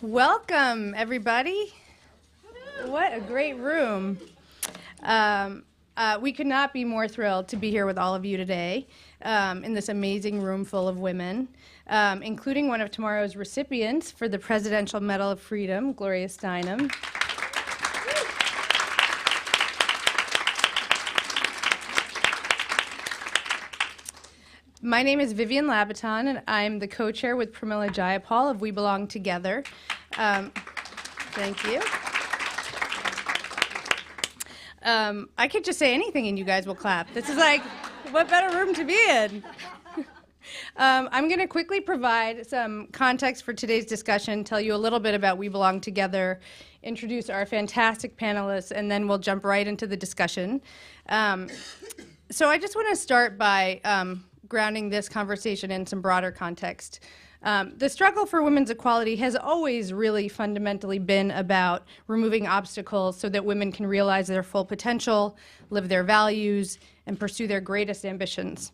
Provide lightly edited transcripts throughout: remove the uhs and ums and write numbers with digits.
Welcome, everybody. What a great room. We could not be more thrilled to be here with all of you today in this amazing room full of women, including one of tomorrow's recipients for the Presidential Medal of Freedom, Gloria Steinem. My name is Vivian Labaton, and I'm the co-chair with Pramila Jayapal of We Belong Together. Thank you. I could just say anything and you guys will clap. This is like, what better room to be in? I'm going to quickly provide some context for today's discussion, tell you a little bit about We Belong Together, introduce our fantastic panelists, and then we'll jump right into the discussion. So I just want to start by grounding this conversation in some broader context. The struggle for women's equality has always really fundamentally been about removing obstacles so that women can realize their full potential, live their values, and pursue their greatest ambitions.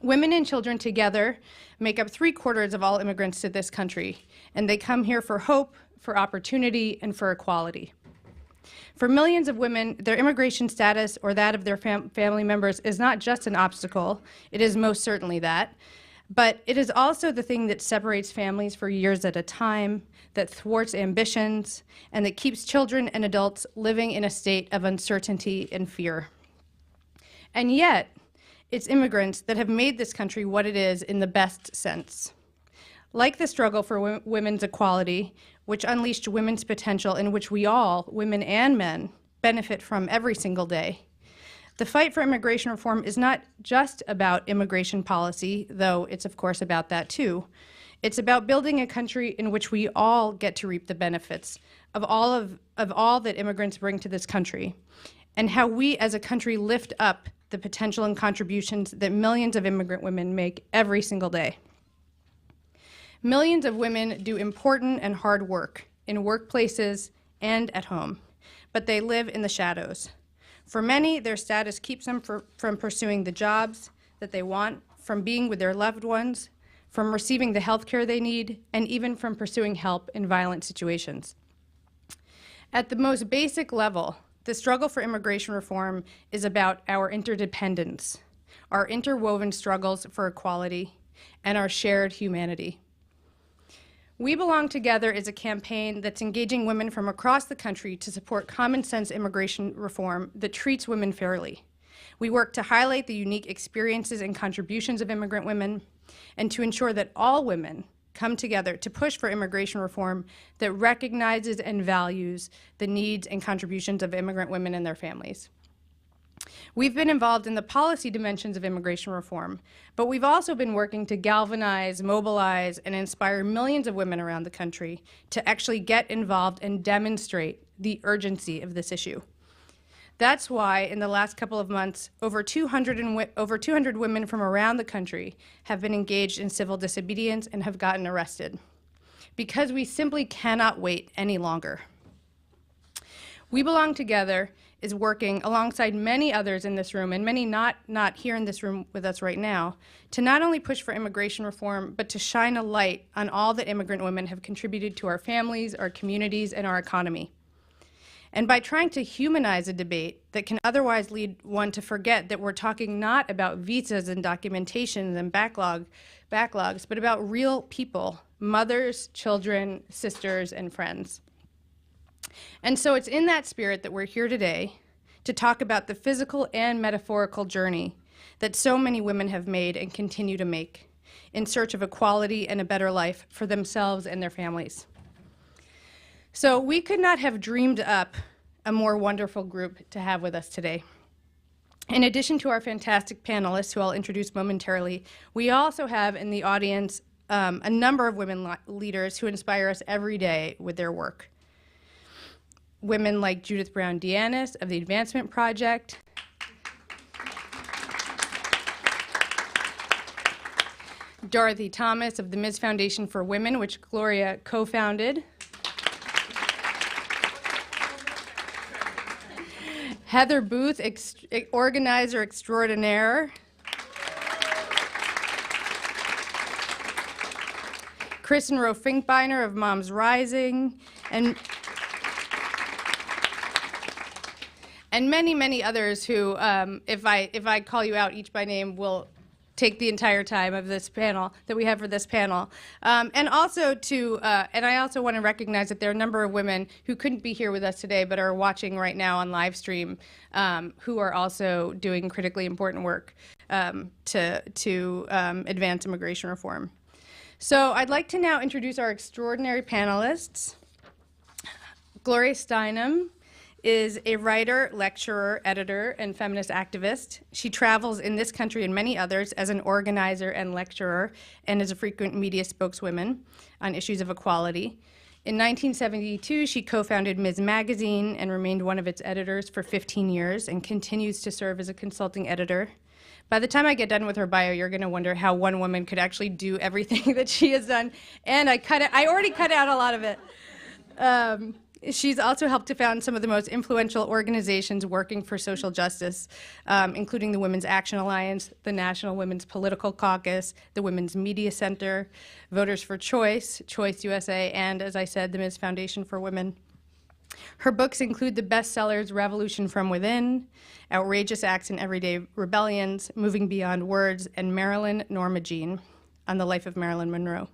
Women and children together make up 3/4 of all immigrants to this country, and they come here for hope, for opportunity, and for equality. For millions of women, their immigration status or that of their family members is not just an obstacle, it is most certainly that, but it is also the thing that separates families for years at a time, that thwarts ambitions, and that keeps children and adults living in a state of uncertainty and fear. And yet, it's immigrants that have made this country what it is in the best sense. Like the struggle for women's equality, which unleashed women's potential in which we all, women and men, benefit from every single day. The fight for immigration reform is not just about immigration policy, though it's of course about that too. It's about building a country in which we all get to reap the benefits of all that immigrants bring to this country, and how we as a country lift up the potential and contributions that millions of immigrant women make every single day. Millions of women do important and hard work in workplaces and at home, but they live in the shadows. For many, their status keeps them from pursuing the jobs that they want, from being with their loved ones, from receiving the health care they need, and even from pursuing help in violent situations. At the most basic level, the struggle for immigration reform is about our interdependence, our interwoven struggles for equality, and our shared humanity. We Belong Together is a campaign that's engaging women from across the country to support common sense immigration reform that treats women fairly. We work to highlight the unique experiences and contributions of immigrant women and to ensure that all women come together to push for immigration reform that recognizes and values the needs and contributions of immigrant women and their families. We've been involved in the policy dimensions of immigration reform, but we've also been working to galvanize, mobilize, and inspire millions of women around the country to actually get involved and demonstrate the urgency of this issue. That's why in the last couple of months, over 200 women from around the country have been engaged in civil disobedience and have gotten arrested, because we simply cannot wait any longer. We Belong Together is working alongside many others in this room, and many not here in this room with us right now, to not only push for immigration reform, but to shine a light on all that immigrant women have contributed to our families, our communities, and our economy. And by trying to humanize a debate that can otherwise lead one to forget that we're talking not about visas and documentation and backlogs, but about real people, mothers, children, sisters, and friends. And so it's in that spirit that we're here today to talk about the physical and metaphorical journey that so many women have made and continue to make in search of equality and a better life for themselves and their families. So we could not have dreamed up a more wonderful group to have with us today. In addition to our fantastic panelists, who I'll introduce momentarily, we also have in the audience a number of women leaders who inspire us every day with their work. Women like Judith Brown Deannis of the Advancement Project, Dorothy Thomas of the Ms. Foundation for Women, which Gloria co-founded, Heather Booth, organizer extraordinaire, Chris and Ro Finkbeiner of Moms Rising, and many, many others who, if I call you out each by name, will take the entire time of this panel that we have for this panel. And also and I also want to recognize that there are a number of women who couldn't be here with us today but are watching right now on live stream, who are also doing critically important work to advance immigration reform. So I'd like to now introduce our extraordinary panelists. Gloria Steinem is a writer, lecturer, editor, and feminist activist. She travels in this country and many others as an organizer and lecturer, and is a frequent media spokeswoman on issues of equality. In 1972, she co-founded Ms. Magazine and remained one of its editors for 15 years and continues to serve as a consulting editor. By the time I get done with her bio, you're going to wonder how one woman could actually do everything that she has done, and I already cut out a lot of it. She's also helped to found some of the most influential organizations working for social justice, including the Women's Action Alliance, the National Women's Political Caucus, the Women's Media Center, Voters for Choice, Choice USA, and, as I said, the Ms. Foundation for Women. Her books include the bestsellers Revolution from Within, Outrageous Acts and Everyday Rebellions, Moving Beyond Words, and Marilyn Norma Jean, on the life of Marilyn Monroe.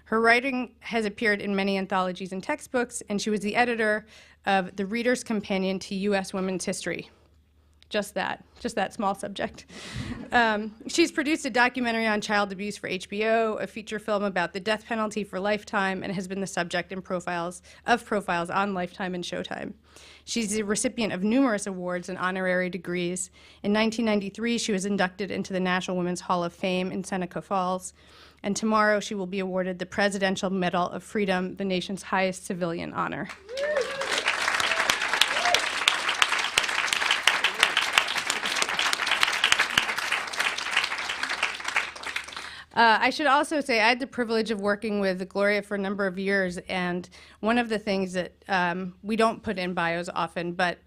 Her writing has appeared in many anthologies and textbooks, and she was the editor of The Reader's Companion to U.S. Women's History. Just that small subject. She's produced a documentary on child abuse for HBO, a feature film about the death penalty for Lifetime, and has been the subject in profiles on Lifetime and Showtime. She's the recipient of numerous awards and honorary degrees. In 1993, she was inducted into the National Women's Hall of Fame in Seneca Falls. And tomorrow she will be awarded the Presidential Medal of Freedom, the nation's highest civilian honor. I should also say I had the privilege of working with Gloria for a number of years, and one of the things that we don't put in bios often, but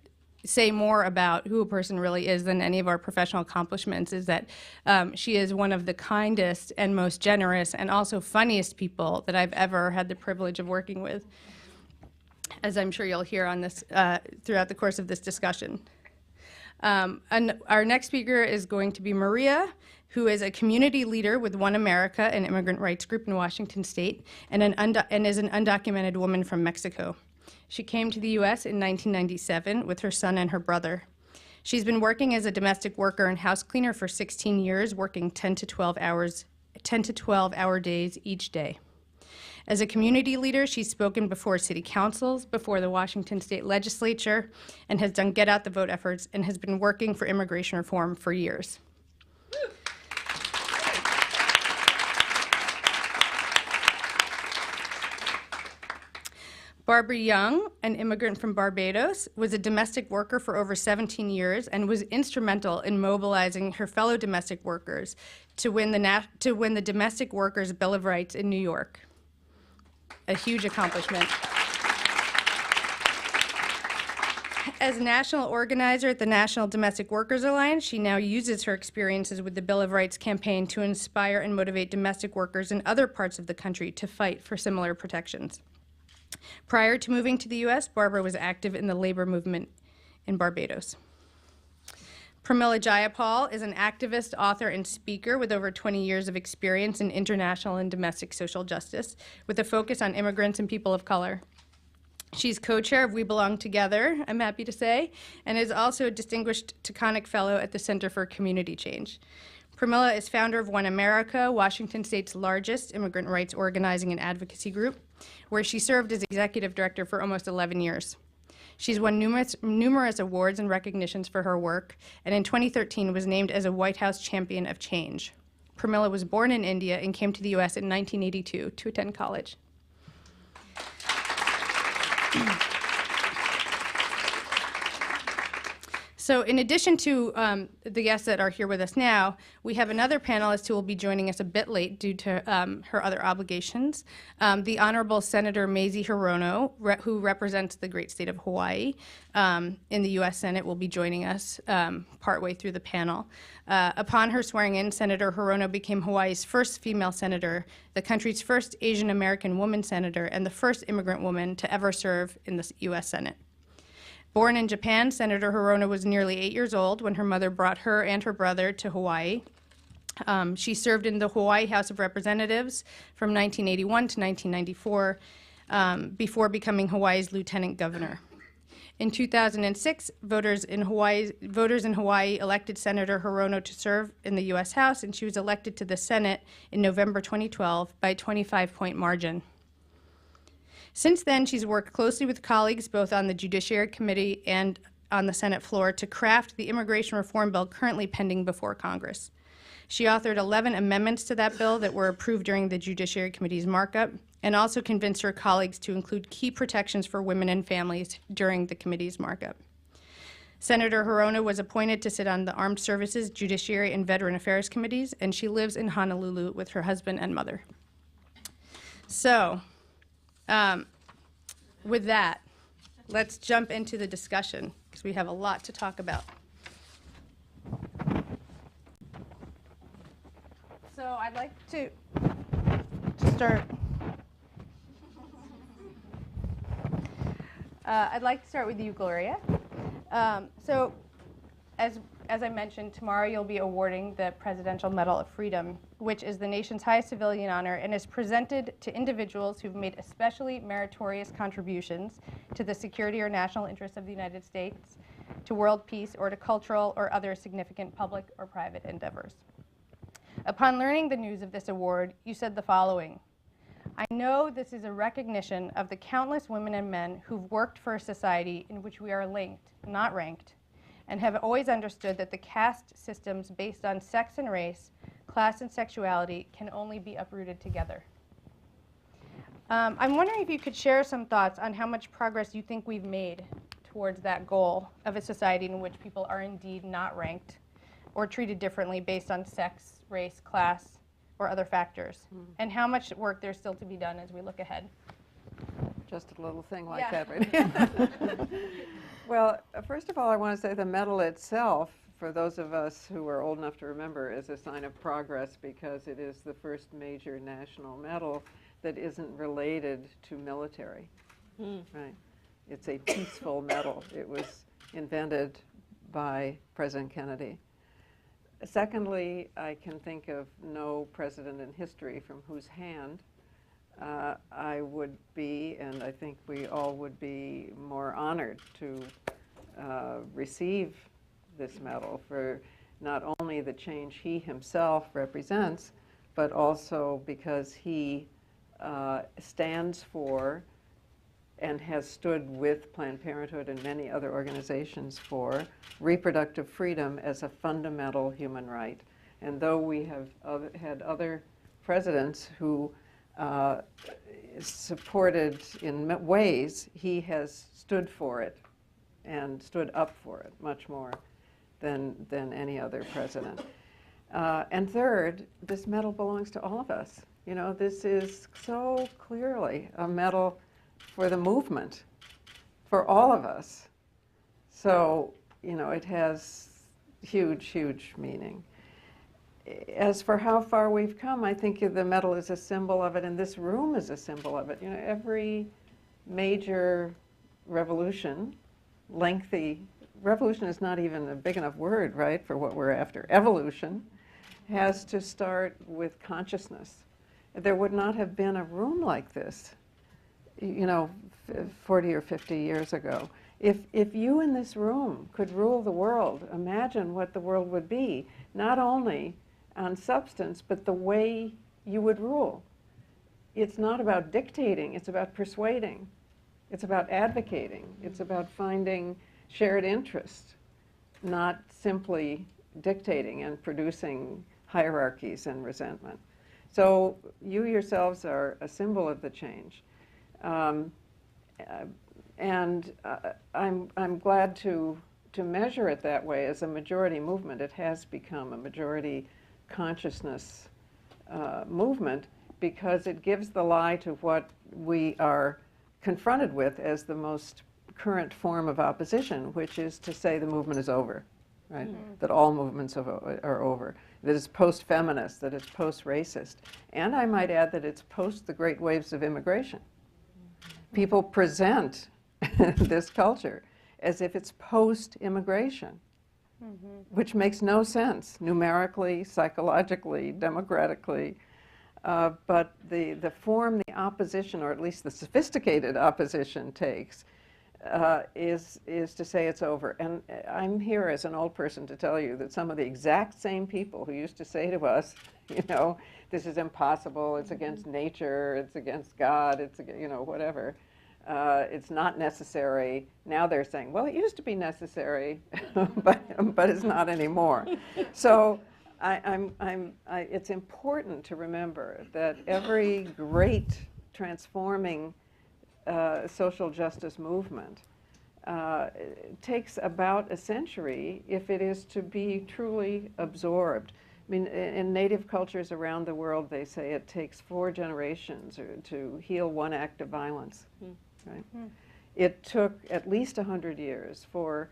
say more about who a person really is than any of our professional accomplishments, is that she is one of the kindest and most generous and also funniest people that I've ever had the privilege of working with, as I'm sure you'll hear on this throughout the course of this discussion. And our next speaker is going to be Maria, who is a community leader with One America, an immigrant rights group in Washington State, and is an undocumented woman from Mexico. She came to the U.S. in 1997 with her son and her brother. She's been working as a domestic worker and house cleaner for 16 years, working 10 to 12-hour days each day. As a community leader, she's spoken before city councils, before the Washington State Legislature, and has done get out the vote efforts, and has been working for immigration reform for years. Barbara Young, an immigrant from Barbados, was a domestic worker for over 17 years and was instrumental in mobilizing her fellow domestic workers to win the Domestic Workers' Bill of Rights in New York. A huge accomplishment. As national organizer at the National Domestic Workers Alliance, she now uses her experiences with the Bill of Rights campaign to inspire and motivate domestic workers in other parts of the country to fight for similar protections. Prior to moving to the U.S., Barbara was active in the labor movement in Barbados. Pramila Jayapal is an activist, author, and speaker with over 20 years of experience in international and domestic social justice, with a focus on immigrants and people of color. She's co-chair of We Belong Together, I'm happy to say, and is also a distinguished Taconic Fellow at the Center for Community Change. Pramila is founder of One America, Washington State's largest immigrant rights organizing and advocacy group, where she served as executive director for almost 11 years. She's won numerous awards and recognitions for her work, and in 2013 was named as a White House Champion of Change. Pramila was born in India and came to the U.S. in 1982 to attend college. So in addition to the guests that are here with us now, we have another panelist who will be joining us a bit late due to her other obligations. The Honorable Senator Mazie Hirono, who represents the great state of Hawaii in the U.S. Senate, will be joining us partway through the panel. Upon her swearing in, Senator Hirono became Hawaii's first female senator, the country's first Asian American woman senator, and the first immigrant woman to ever serve in the U.S. Senate. Born in Japan, Senator Hirono was nearly 8 years old when her mother brought her and her brother to Hawaii. She served in the Hawaii House of Representatives from 1981 to 1994 before becoming Hawaii's lieutenant governor. In 2006, voters in Hawaii elected Senator Hirono to serve in the U.S. House, and she was elected to the Senate in November 2012 by a 25-point margin. Since then, she's worked closely with colleagues both on the Judiciary Committee and on the Senate floor to craft the immigration reform bill currently pending before Congress. She authored 11 amendments to that bill that were approved during the Judiciary Committee's markup, and also convinced her colleagues to include key protections for women and families during the committee's markup. Senator Hirono was appointed to sit on the Armed Services, Judiciary, and Veteran Affairs Committees, and she lives in Honolulu with her husband and mother. So, with that, let's jump into the discussion, because we have a lot to talk about. So I'd like to start. I'd like to start with you, Gloria. So, as I mentioned, tomorrow you'll be awarding the Presidential Medal of Freedom, which is the nation's highest civilian honor and is presented to individuals who've made especially meritorious contributions to the security or national interests of the United States, to world peace, or to cultural or other significant public or private endeavors. Upon learning the news of this award, you said the following: "I know this is a recognition of the countless women and men who've worked for a society in which we are linked, not ranked, and have always understood that the caste systems based on sex and race, class and sexuality can only be uprooted together." I'm wondering if you could share some thoughts on how much progress you think we've made towards that goal of a society in which people are indeed not ranked or treated differently based on sex, race, class, or other factors, and how much work there's still to be done as we look ahead. Just a little thing like that, right? Well, first of all, I want to say the medal itself, for those of us who are old enough to remember, is a sign of progress because it is the first major national medal that isn't related to military, right? It's a peaceful medal. It was invented by President Kennedy. Secondly, I can think of no president in history from whose hand I would be, and I think we all would be more honored to receive this medal for not only the change he himself represents, but also because he stands for and has stood with Planned Parenthood and many other organizations for reproductive freedom as a fundamental human right. And though we have had other presidents who supported in ways, he has stood for it and stood up for it much more than any other president. And third, this medal belongs to all of us. You know, this is so clearly a medal for the movement, for all of us. So, you know, it has huge, huge meaning. As for how far we've come, I think the medal is a symbol of it, and this room is a symbol of it. You know, every major revolution, revolution is not even a big enough word, right, for what we're after. Evolution has to start with consciousness. There would not have been a room like this, you know, 40 or 50 years ago. If you in this room could rule the world, imagine what the world would be, not only on substance, but the way you would rule. It's not about dictating, it's about persuading. It's about advocating. It's about finding shared interest, not simply dictating and producing hierarchies and resentment. So you yourselves are a symbol of the change. And I'm glad to to measure it that way as a majority movement, it has become a majority consciousness movement, because it gives the lie to what we are confronted with as the most current form of opposition, which is to say the movement is over, right? That all movements are over, that it's post-feminist, that it's post-racist. And I might add that it's post the great waves of immigration. People present this culture as if it's post-immigration, which makes no sense numerically, psychologically, democratically. But the form the opposition, or at least the sophisticated opposition, takes is to say it's over. And I'm here as an old person to tell you that some of the exact same people who used to say to us, you know, this is impossible, it's against nature, it's against God, it's, you know, whatever, it's not necessary. Now they're saying, well, it used to be necessary, but it's not anymore. So it's important to remember that every great transforming social justice movement takes about a century if it is to be truly absorbed. I mean, in native cultures around the world, they say it takes 4 generations to heal one act of violence. Right? It took at least 100 years for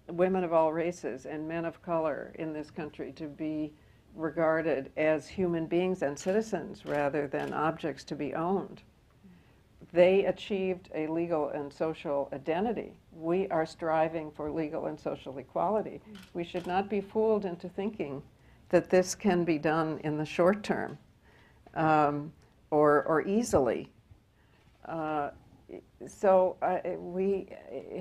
women of all races and men of color in this country to be regarded as human beings and citizens rather than objects to be owned. They achieved a legal and social identity. We are striving for legal and social equality. We should not be fooled into thinking that this can be done in the short term or easily. So we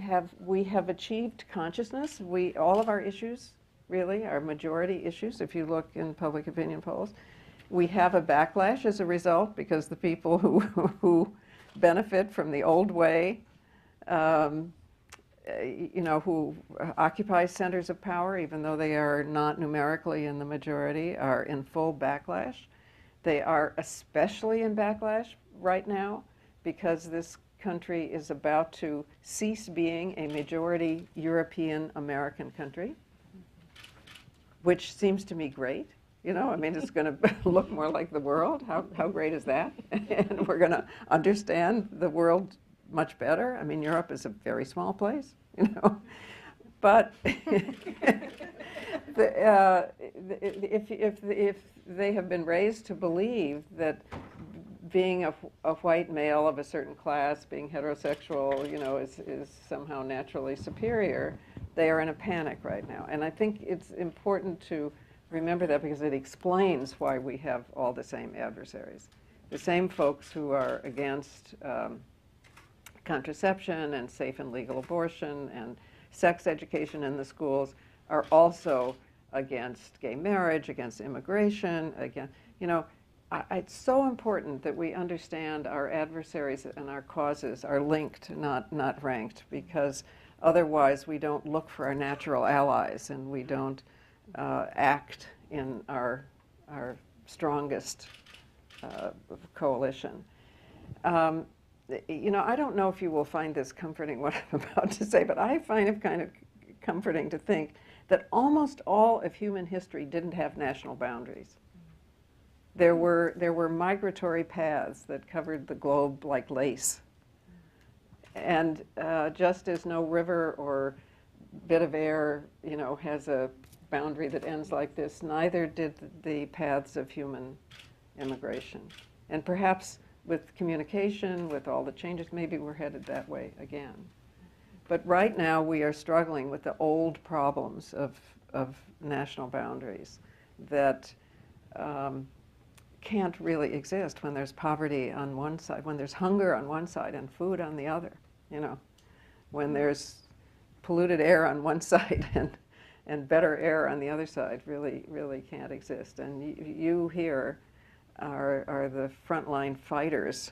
have achieved consciousness. All of our issues, really, are majority issues, if you look in public opinion polls. We have a backlash as a result, because the people who benefit from the old way, you know, who occupy centers of power, even though they are not numerically in the majority, are in full backlash. They are especially in backlash right now because this country is about to cease being a majority European American country, which seems to me great. You know, I mean, it's going to look more like the world. How great is that? And we're going to understand the world much better. I mean, Europe is a very small place, you know. But if they have been raised to believe that being a white male of a certain class, being heterosexual, you know, is somehow naturally superior, they are in a panic right now. And I think it's important to remember that, because it explains why we have all the same adversaries. The same folks who are against contraception and safe and legal abortion and sex education in the schools are also against gay marriage, against immigration, against, you know, it's so important that we understand our adversaries and our causes are linked, not ranked, because otherwise we don't look for our natural allies and we don't act in our strongest coalition. You know, I don't know if you will find this comforting, what I'm about to say, but I find it kind of comforting to think that almost all of human history didn't have national boundaries. There were migratory paths that covered the globe like lace. And just as no river or bit of air, you know, has a boundary that ends like this, neither did the paths of human immigration. And perhaps with communication, with all the changes, maybe we're headed that way again. But right now we are struggling with the old problems of national boundaries that can't really exist when there's poverty on one side, when there's hunger on one side and food on the other, you know, when there's polluted air on one side and better air on the other side, really can't exist. And you here are the frontline fighters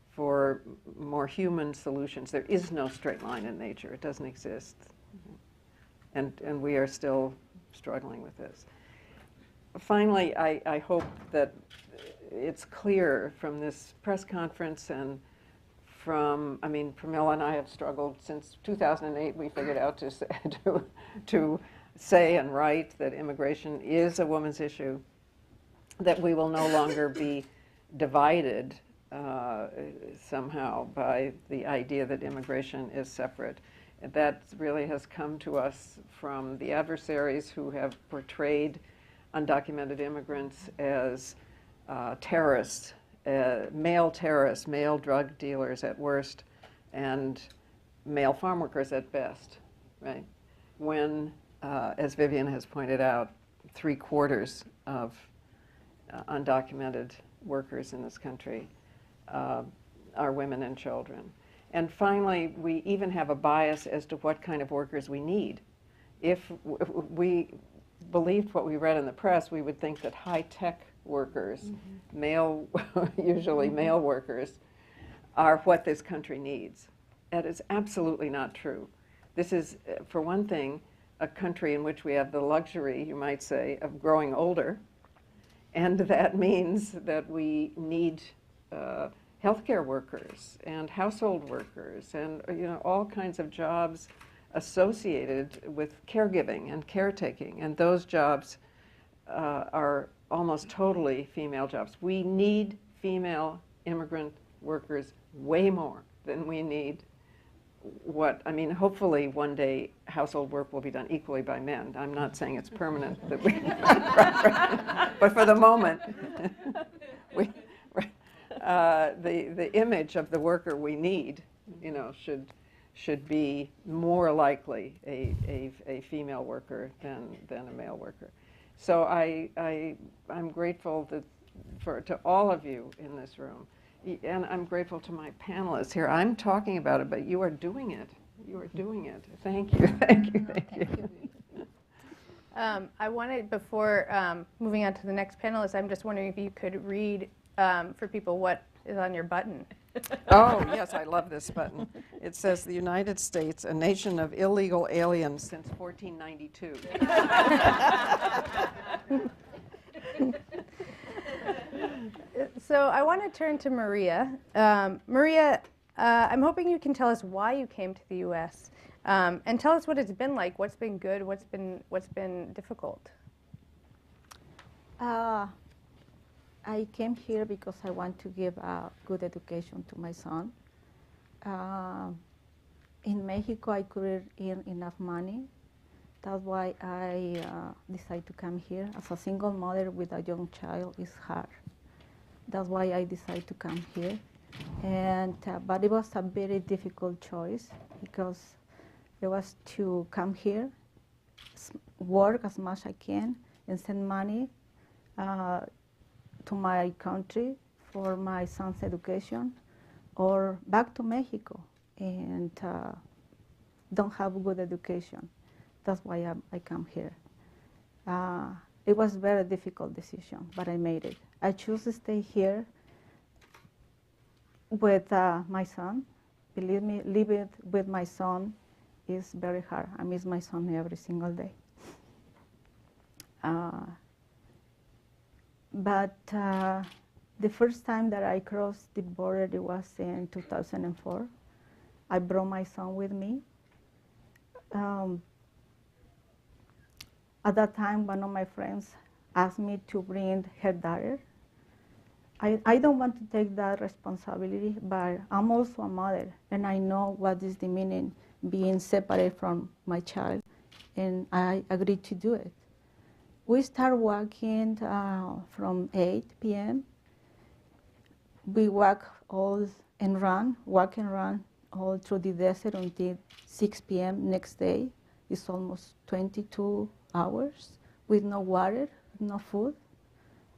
for more human solutions. There is no straight line in nature. It doesn't exist. And we are still struggling with this. Finally, I hope that it's clear from this press conference and from, I mean, Pramila and I have struggled since 2008. We figured out to say and write that immigration is a woman's issue, that we will no longer be divided somehow by the idea that immigration is separate. That really has come to us from the adversaries who have portrayed undocumented immigrants as terrorists, male drug dealers at worst, and male farm workers at best, right? When, as Vivian has pointed out, 3/4 of undocumented workers in this country are women and children. And finally, we even have a bias as to what kind of workers we need. If we believed what we read in the press, we would think that high-tech workers, male, usually male workers, are what this country needs. That is absolutely not true. This is, for one thing, a country in which we have the luxury, you might say, of growing older. And that means that we need healthcare workers and household workers and all kinds of jobs associated with caregiving and caretaking. And those jobs are almost totally female jobs. We need female immigrant workers way more than we need hopefully one day household work will be done equally by men. I'm not saying it's permanent, that we, but for the moment, the image of the worker we need, should be more likely a female worker than a male worker. So I'm grateful to all of you in this room. And I'm grateful to my panelists here. I'm talking about it, but you are doing it. You are doing it. Thank you, thank you, thank you. I wanted, before moving on to the next panelist, I'm just wondering if you could read for people what is on your button. Oh, yes, I love this button. It says, "The United States, a nation of illegal aliens since 1492. So I want to turn to Maria. Maria, I'm hoping you can tell us why you came to the U.S. And tell us what it's been like. What's been good? What's been difficult? I came here because I want to give a good education to my son. In Mexico, I couldn't earn enough money. That's why I decided to come here. As a single mother with a young child, it's hard. That's why I decided to come here. And but it was a very difficult choice because it was to come here, work as much as I can, and send money to my country for my son's education, or back to Mexico and don't have good education. That's why I come here. It was a very difficult decision, but I made it. I choose to stay here with my son. Believe me, living with my son is very hard. I miss my son every single day. But the first time that I crossed the border, it was in 2004. I brought my son with me. At that time, one of my friends asked me to bring her daughter. I don't want to take that responsibility, but I'm also a mother, and I know what is the meaning being separated from my child, and I agreed to do it. We start walking from 8 p.m. We walk all and run, walk and run all through the desert until 6 p.m. next day. It's almost 22 hours with no water, no food.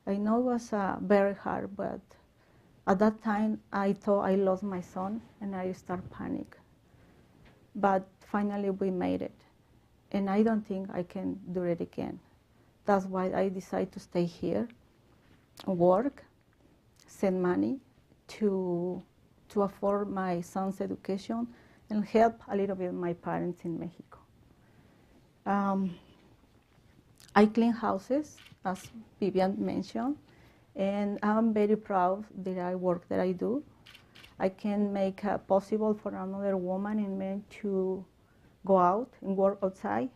I know it was very hard, but at that time I thought I lost my son and I started panic. But finally we made it, and I don't think I can do it again. That's why I decided to stay here, work, send money to afford my son's education and help a little bit my parents in Mexico. I clean houses, as Vivian mentioned, and I'm very proud of the work that I do. I can make possible for another woman and man to go out and work outside,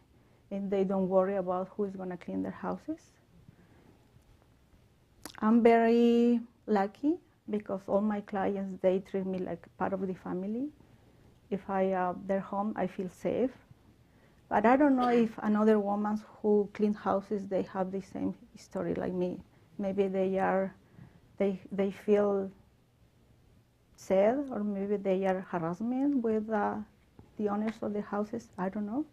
and they don't worry about who is going to clean their houses. I'm very lucky because all my clients, they treat me like part of the family. If they're home, I feel safe. But I don't know if another women who clean houses, they have the same story like me. Maybe they feel sad, or maybe they are harassment with the owners of the houses. I don't know.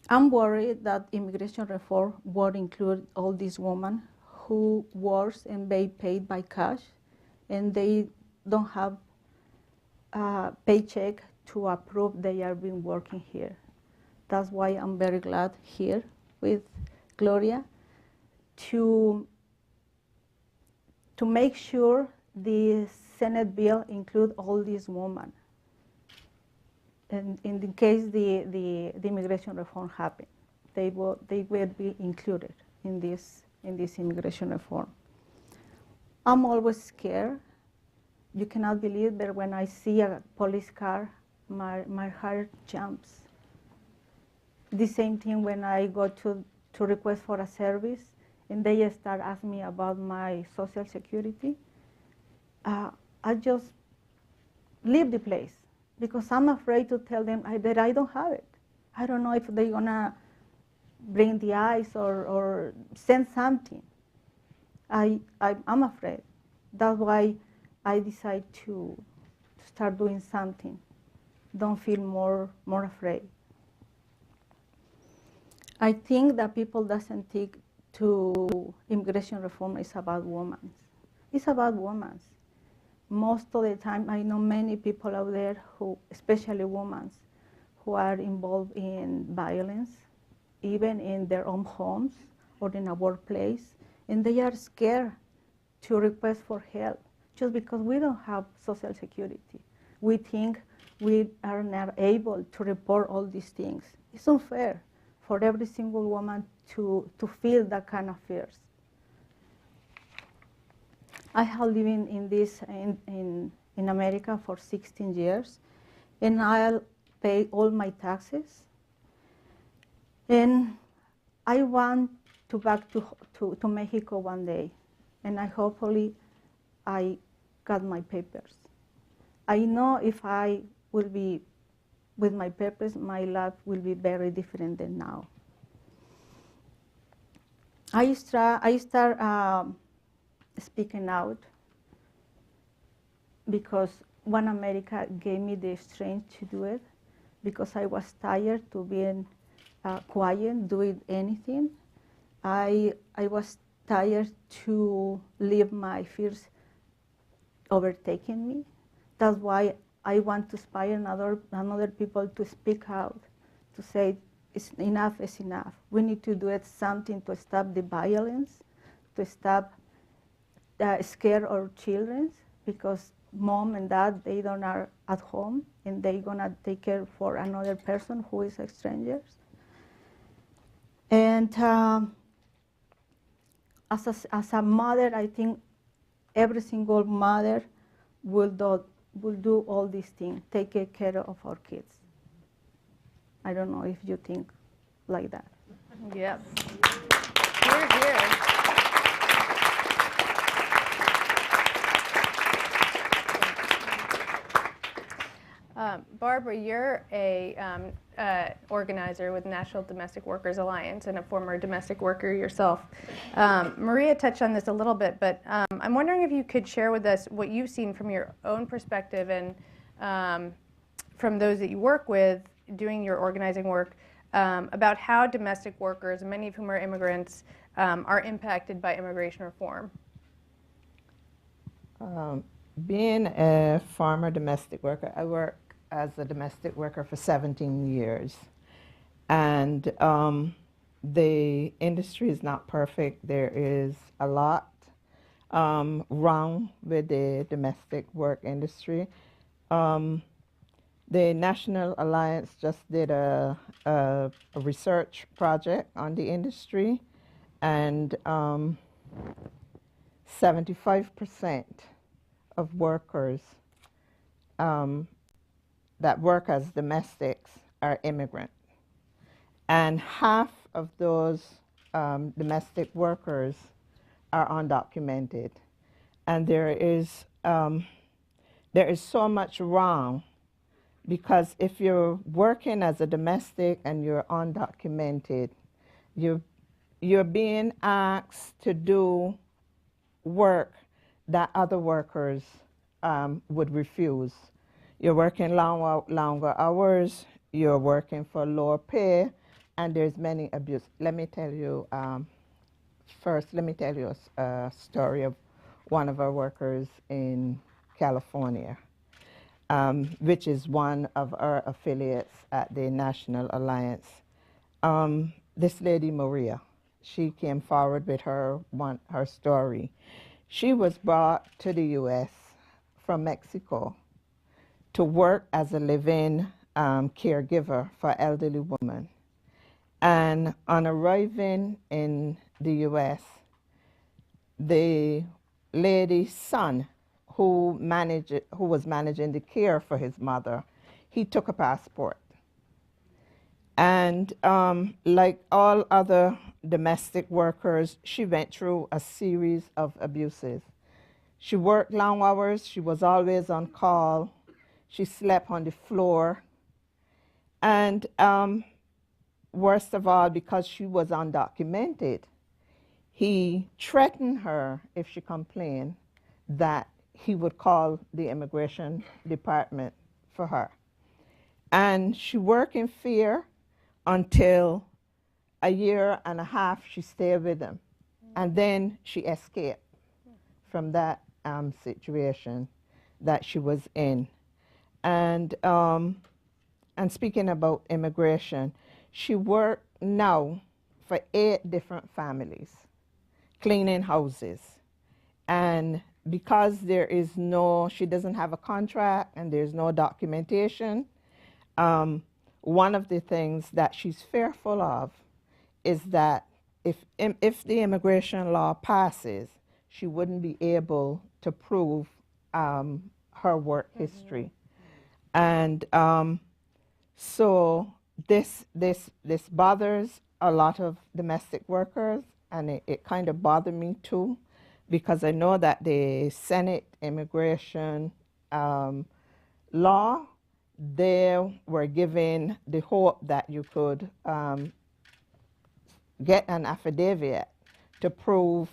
I'm worried that immigration reform would include all these women who work and they paid by cash, and they don't have a paycheck to approve they are been working here. That's why I'm very glad here with Gloria to make sure the Senate bill include all these women. And in the case the immigration reform happen, they will be included in this immigration reform. I'm always scared. You cannot believe that when I see a police car, my heart jumps. The same thing when I go to request for a service, and they start asking me about my Social Security. I just leave the place because I'm afraid to tell them that I don't have it. I don't know if they're gonna bring the ICE or send something. I'm afraid. That's why I decide to start doing something. Don't feel more afraid. I think that people doesn't think to immigration reform is about women. It's about women. Most of the time, I know many people out there who, especially women, who are involved in violence, even in their own homes or in a workplace, and they are scared to request for help just because we don't have Social Security. We think we are not able to report all these things. It's unfair for every single woman to feel that kind of fears. I have lived in America for 16 years, and I'll pay all my taxes. And I want to back to Mexico one day, and hopefully I got my papers. I know if I will be with my papers, my life will be very different than now. I start speaking out because One America gave me the strength to do it, because I was tired to being quiet, doing anything. I was tired to leave my fears overtaking me. That's why I want to inspire another people to speak out, to say enough is enough. We need to do something to stop the violence, to stop scare our children, because mom and dad, they don't are at home and they gonna take care for another person who is a stranger. And as a mother, I think every single mother will do all these things, take care of our kids. I don't know if you think like that. Yep. Hear, hear. Barbara, you're a organizer with National Domestic Workers Alliance and a former domestic worker yourself. Maria touched on this a little bit, but I'm wondering if you could share with us what you've seen from your own perspective and from those that you work with doing your organizing work about how domestic workers, many of whom are immigrants, are impacted by immigration reform. Being a former domestic worker, I worked as a domestic worker for 17 years. And the industry is not perfect. There is a lot wrong with the domestic work industry. The National Alliance just did a research project on the industry, and 75% of workers that work as domestics are immigrant. And half of those domestic workers are undocumented. And there is so much wrong, because if you're working as a domestic and you're undocumented, you're being asked to do work that other workers would refuse. You're working longer hours, you're working for lower pay, and there's many abuse. Let me tell you, first, let me tell you a story of one of our workers in California, which is one of our affiliates at the National Alliance. This lady, Maria, she came forward with her story. She was brought to the U.S. from Mexico to work as a live-in caregiver for elderly women. And on arriving in the U.S., the lady's son, who was managing the care for his mother, he took a passport. And like all other domestic workers, she went through a series of abuses. She worked long hours, she was always on call, she slept on the floor, and worst of all, because she was undocumented, he threatened her if she complained that he would call the immigration department for her. And she worked in fear until a year and a half she stayed with him. And then she escaped from that situation that she was in. And speaking about immigration, she worked now for 8 different families, cleaning houses. And because she doesn't have a contract and there's no documentation, one of the things that she's fearful of is that if the immigration law passes, she wouldn't be able to prove her work history. And so this bothers a lot of domestic workers, and it kind of bothered me too, because I know that the Senate immigration law, they were given the hope that you could get an affidavit to prove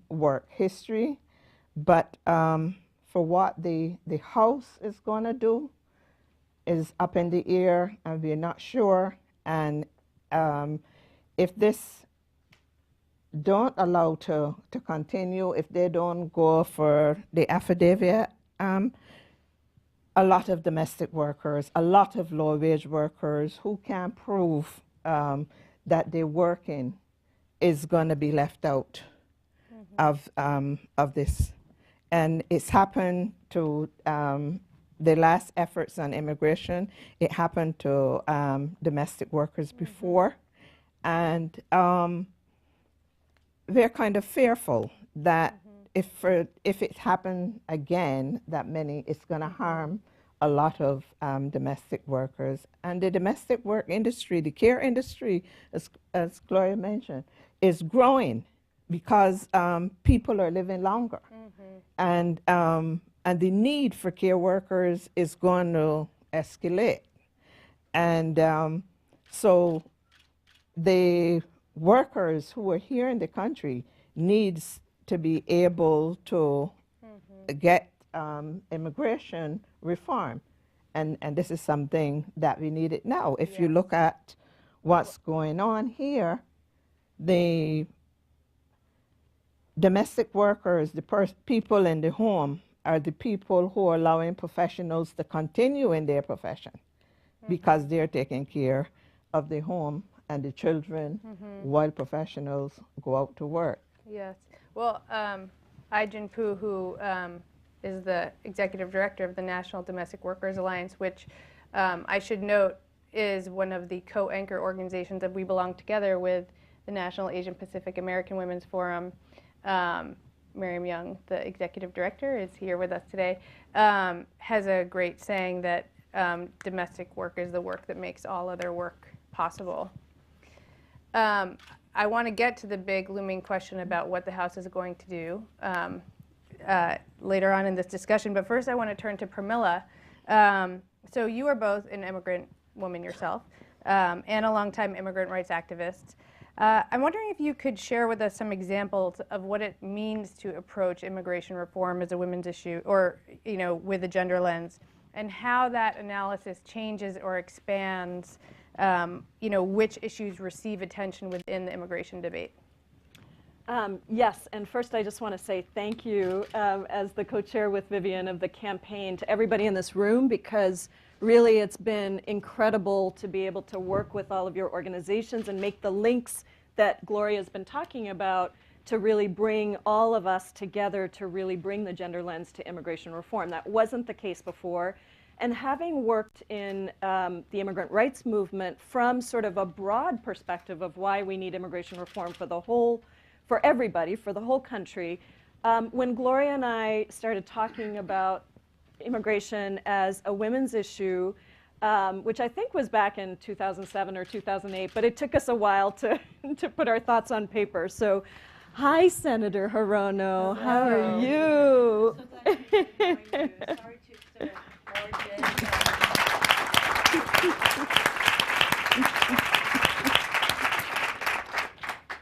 work history, but for what the House is going to do is up in the air, and we're not sure. And if this don't allow to continue, if they don't go for the affidavit, a lot of domestic workers, a lot of low-wage workers who can't prove that they're working is going to be left out of this. And it's happened to the last efforts on immigration. It happened to domestic workers before. And they're kind of fearful that if it happened again, that it's going to harm a lot of domestic workers. And the domestic work industry, the care industry, as Gloria mentioned, is growing because people are living longer. And the need for care workers is going to escalate. And so the workers who are here in the country needs to be able to get immigration reform. And this is something that we need it now. If you look at what's going on here, the domestic workers, the people in the home, are the people who are allowing professionals to continue in their profession because they're taking care of the home and the children while professionals go out to work. Yes. Well, Ai-Jin Poo, who is the executive director of the National Domestic Workers Alliance, which I should note is one of the co-anchor organizations that we belong together with the National Asian Pacific American Women's Forum, Miriam Young, the executive director, is here with us today, has a great saying that domestic work is the work that makes all other work possible. I want to get to the big looming question about what the House is going to do later on in this discussion, but first I want to turn to Pramila. So you are both an immigrant woman yourself and a longtime immigrant rights activist. I'm wondering if you could share with us some examples of what it means to approach immigration reform as a women's issue, or with a gender lens, and how that analysis changes or expands, which issues receive attention within the immigration debate. Yes, and first I just want to say thank you as the co-chair with Vivian of the campaign to everybody in this room, because really it's been incredible to be able to work with all of your organizations and make the links that Gloria has been talking about to really bring all of us together to really bring the gender lens to immigration reform. That wasn't the case before. And having worked in the immigrant rights movement from sort of a broad perspective of why we need immigration reform for everybody, for the whole country, when Gloria and I started talking about immigration as a women's issue, which I think was back in 2007 or 2008, but it took us a while to put our thoughts on paper. So, hi, Senator Hirono. Hello. How are you? So glad to join you. Sorry to sort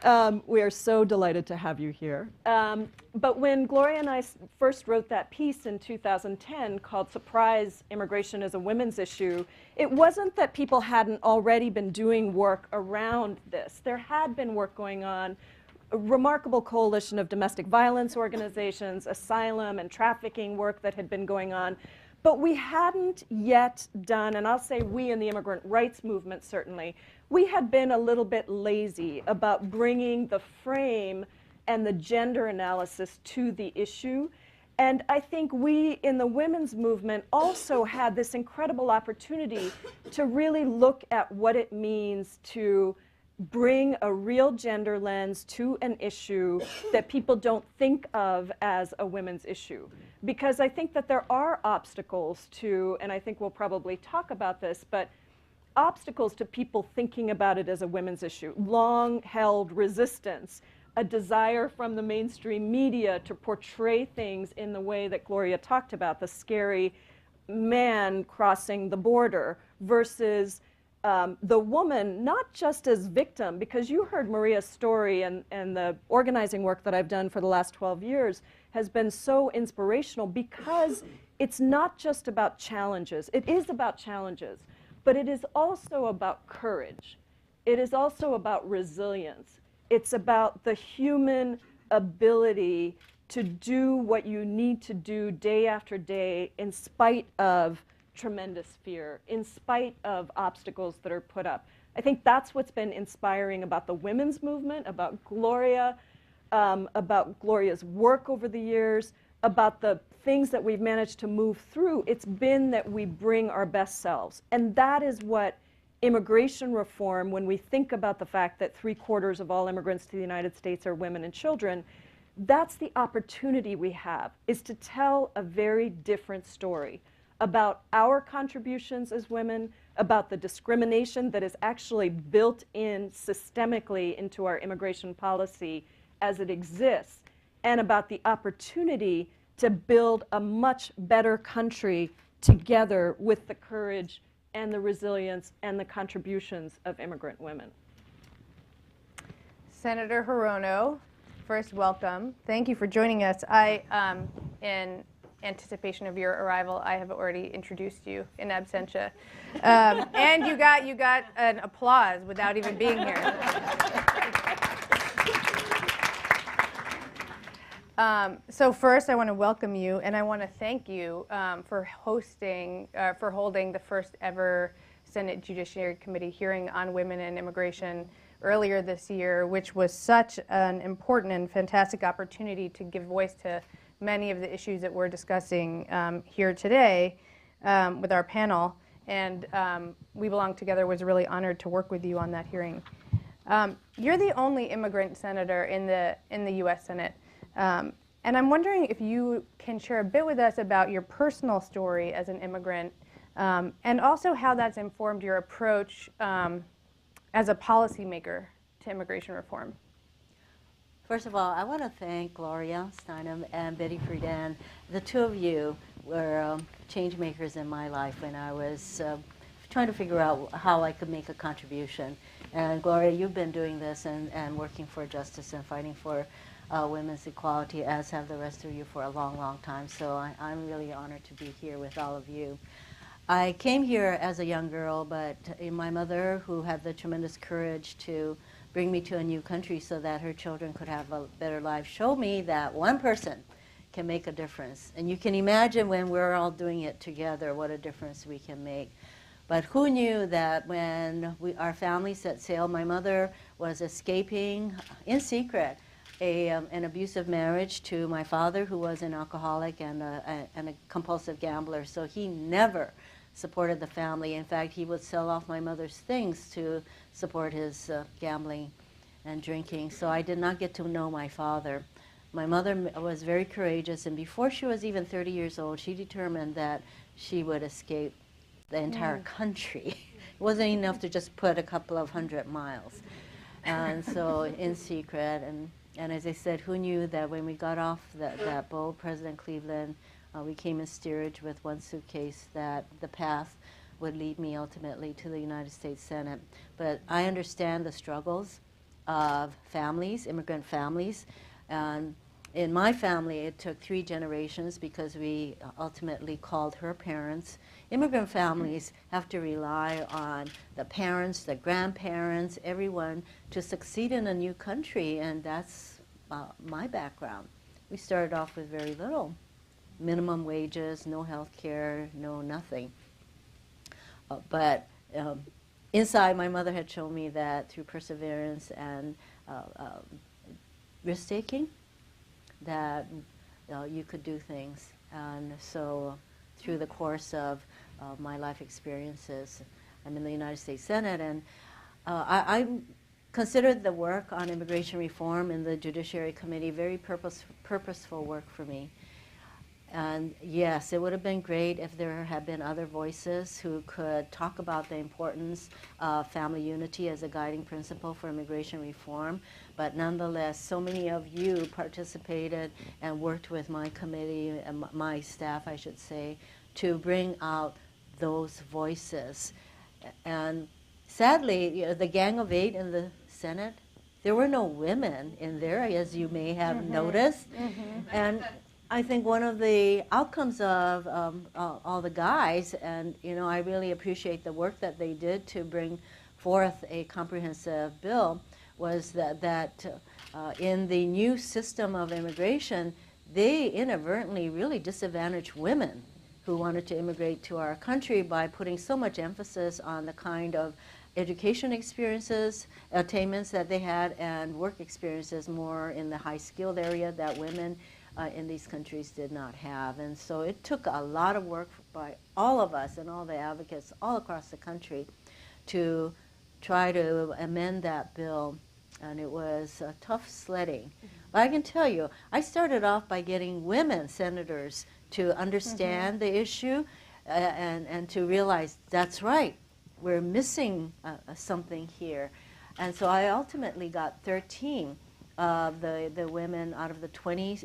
of we are so delighted to have you here. But when Gloria and I first wrote that piece in 2010 called Surprise, Immigration is a Women's Issue, it wasn't that people hadn't already been doing work around this. There had been work going on, a remarkable coalition of domestic violence organizations, asylum and trafficking work that had been going on. But we hadn't yet done, and I'll say we in the immigrant rights movement certainly, we had been a little bit lazy about bringing the frame and the gender analysis to the issue. And I think we in the women's movement also had this incredible opportunity to really look at what it means to bring a real gender lens to an issue that people don't think of as a women's issue. Because I think that there are obstacles to, and I think we'll probably talk about this, but obstacles to people thinking about it as a women's issue. Long-held resistance, a desire from the mainstream media to portray things in the way that Gloria talked about, the scary man crossing the border versus the woman, not just as victim, because you heard Maria's story, and the organizing work that I've done for the last 12 years has been so inspirational, because it's not just about challenges. It is about challenges, but it is also about courage. It is also about resilience. It's about the human ability to do what you need to do day after day in spite of tremendous fear, in spite of obstacles that are put up. I think that's what's been inspiring about the women's movement, about Gloria's work over the years, about the things that we've managed to move through. It's been that we bring our best selves. And that is what immigration reform, when we think about the fact that 3/4 of all immigrants to the United States are women and children, that's the opportunity we have, is to tell a very different story about our contributions as women, about the discrimination that is actually built in systemically into our immigration policy as it exists, and about the opportunity to build a much better country together with the courage and the resilience and the contributions of immigrant women. Senator Hirono, first, welcome. Thank you for joining us. In anticipation of your arrival, I have already introduced you in absentia, and you got an applause without even being here. So first, I want to welcome you, and I want to thank you for holding the first ever Senate Judiciary Committee hearing on women and immigration earlier this year, which was such an important and fantastic opportunity to give voice to many of the issues that we're discussing here today with our panel. And We Belong Together was really honored to work with you on that hearing. You're the only immigrant senator in the U.S. Senate. And I'm wondering if you can share a bit with us about your personal story as an immigrant, and also how that's informed your approach as a policymaker to immigration reform. First of all, I want to thank Gloria Steinem and Betty Friedan. The two of you were change makers in my life when I was trying to figure out how I could make a contribution. And Gloria, you've been doing this and working for justice and fighting for women's equality, as have the rest of you, for a long, long time. So I'm really honored to be here with all of you. I came here as a young girl, but my mother, who had the tremendous courage to bring me to a new country so that her children could have a better life, showed me that one person can make a difference. And you can imagine when we're all doing it together what a difference we can make. But who knew that when our family set sail, my mother was escaping in secret an abusive marriage to my father, who was an alcoholic and a compulsive gambler. So he never supported the family. In fact, he would sell off my mother's things to support his gambling and drinking. So I did not get to know my father. My mother was very courageous, and before she was even 30 years old, she determined that she would escape the entire country. It wasn't enough to just put a couple of 100 miles. And so in secret, and as I said, who knew that when we got off that boat, President Cleveland, we came in steerage with one suitcase, that the path would lead me ultimately to the United States Senate. But I understand the struggles of families, immigrant families. And in my family, it took 3 generations because we ultimately called her parents. Immigrant families have to rely on the parents, the grandparents, everyone to succeed in a new country, and that's my background. We started off with very little. Minimum wages, no health care, no nothing. But inside, my mother had shown me that through perseverance and risk-taking, that you could do things. And so through the course of my life experiences, I'm in the United States Senate, and I considered the work on immigration reform in the Judiciary Committee very purposeful work for me. And yes, it would have been great if there had been other voices who could talk about the importance of family unity as a guiding principle for immigration reform. But nonetheless, so many of you participated and worked with my committee, and my staff, I should say, to bring out those voices. And sadly, the Gang of 8 in the Senate, there were no women in there, as you may have noticed. And I think one of the outcomes of all the guys, and I really appreciate the work that they did to bring forth a comprehensive bill, was that in the new system of immigration, they inadvertently really disadvantaged women who wanted to immigrate to our country by putting so much emphasis on the kind of education experiences, attainments that they had, and work experiences more in the high-skilled area that women in these countries did not have. And so it took a lot of work by all of us and all the advocates all across the country to try to amend that bill, and it was tough sledding. But I can tell you, I started off by getting women senators to understand the issue and to realize that's right, we're missing something here. And so I ultimately got 13 of the women out of the 20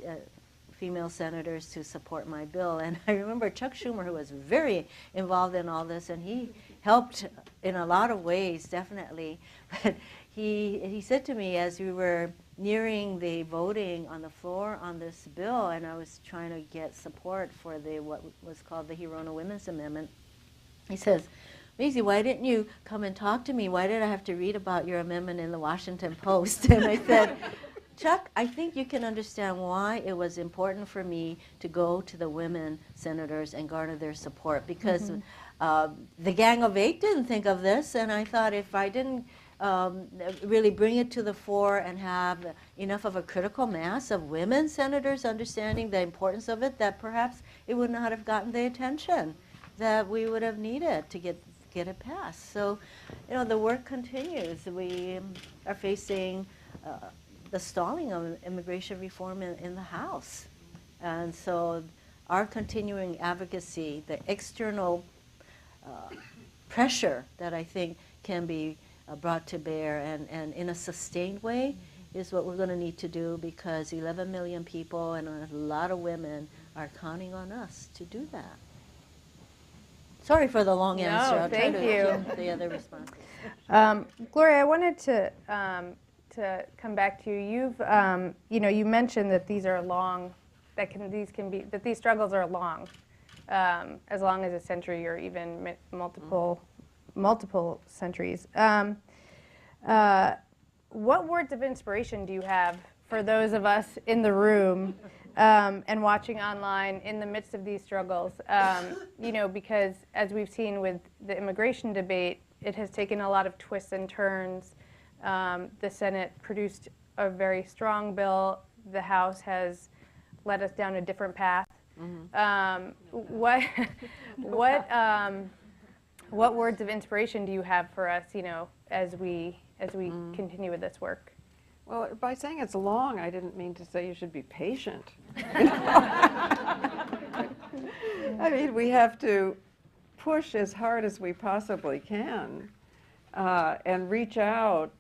female senators to support my bill. And I remember Chuck Schumer, who was very involved in all this, and he helped in a lot of ways, definitely. But he said to me as we were nearing the voting on the floor on this bill, and I was trying to get support for what was called the Hirono Women's Amendment, he says, Maisie, why didn't you come and talk to me? Why did I have to read about your amendment in the Washington Post? And I said, Chuck, I think you can understand why it was important for me to go to the women senators and garner their support, because the Gang of 8 didn't think of this, and I thought if I didn't really bring it to the fore and have enough of a critical mass of women senators understanding the importance of it, that perhaps it would not have gotten the attention that we would have needed to get it passed. So, the work continues. We are facing the stalling of immigration reform in the House. And so our continuing advocacy, the external pressure that I think can be brought to bear and in a sustained way is what we're going to need to do, because 11 million people and a lot of women are counting on us to do that. Sorry for the long answer. I'll thank try to you. get the other responses. Gloria, I wanted to come back to you. You've, you mentioned that these are long, that these struggles are long, as long as a century or even multiple centuries. What words of inspiration do you have for those of us in the room and watching online in the midst of these struggles? Because as we've seen with the immigration debate, it has taken a lot of twists and turns. The Senate produced a very strong bill. The House has led us down a different path. What words of inspiration do you have for us, as we continue with this work? Well, by saying it's long, I didn't mean to say you should be patient. I mean, we have to push as hard as we possibly can and reach out,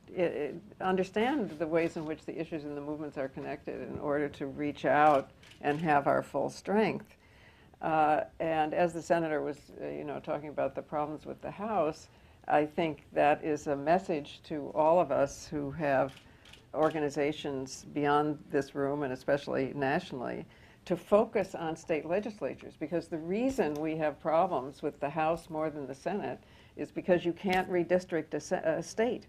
understand the ways in which the issues and the movements are connected in order to reach out and have our full strength. And as the senator was, talking about the problems with the House, I think that is a message to all of us who have organizations beyond this room and especially nationally to focus on state legislatures, because the reason we have problems with the House more than the Senate is because you can't redistrict a state,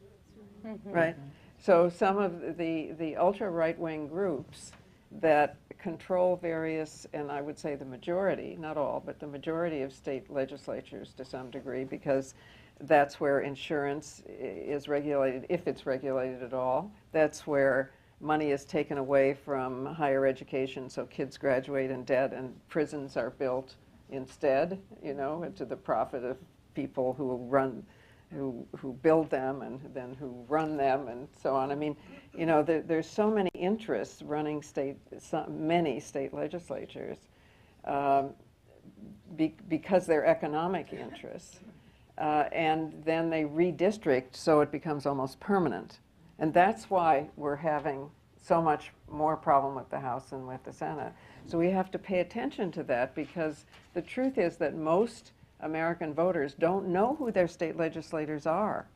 right? So some of the ultra right-wing groups that control various, and I would say the majority, not all, but the majority of state legislatures to some degree, because that's where insurance is regulated, if it's regulated at all. That's where money is taken away from higher education, so kids graduate in debt and prisons are built instead, to the profit of people who build them and then who run them and so on. I mean, there's so many interests running many state legislatures because they're economic interests. And then they redistrict so it becomes almost permanent. And that's why we're having so much more problem with the House than with the Senate. So we have to pay attention to that, because the truth is that most American voters don't know who their state legislators are.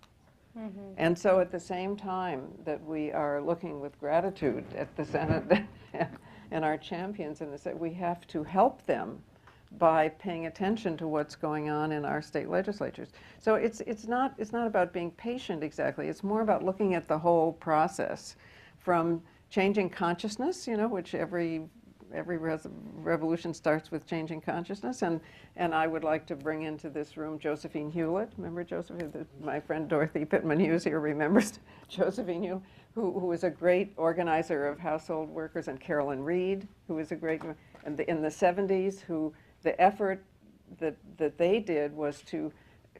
And so at the same time that we are looking with gratitude at the Senate and our champions in the Senate, we have to help them by paying attention to what's going on in our state legislatures. So it's not about being patient exactly. It's more about looking at the whole process, from changing consciousness, which every revolution starts with changing consciousness, and I would like to bring into this room Josephine Hewlett. Remember Josephine? My friend Dorothy Pittman Hughes here remembers Josephine Hewlett, who was a great organizer of household workers, and Carolyn Reed, who was a great, and in the 70s, who the effort that they did was to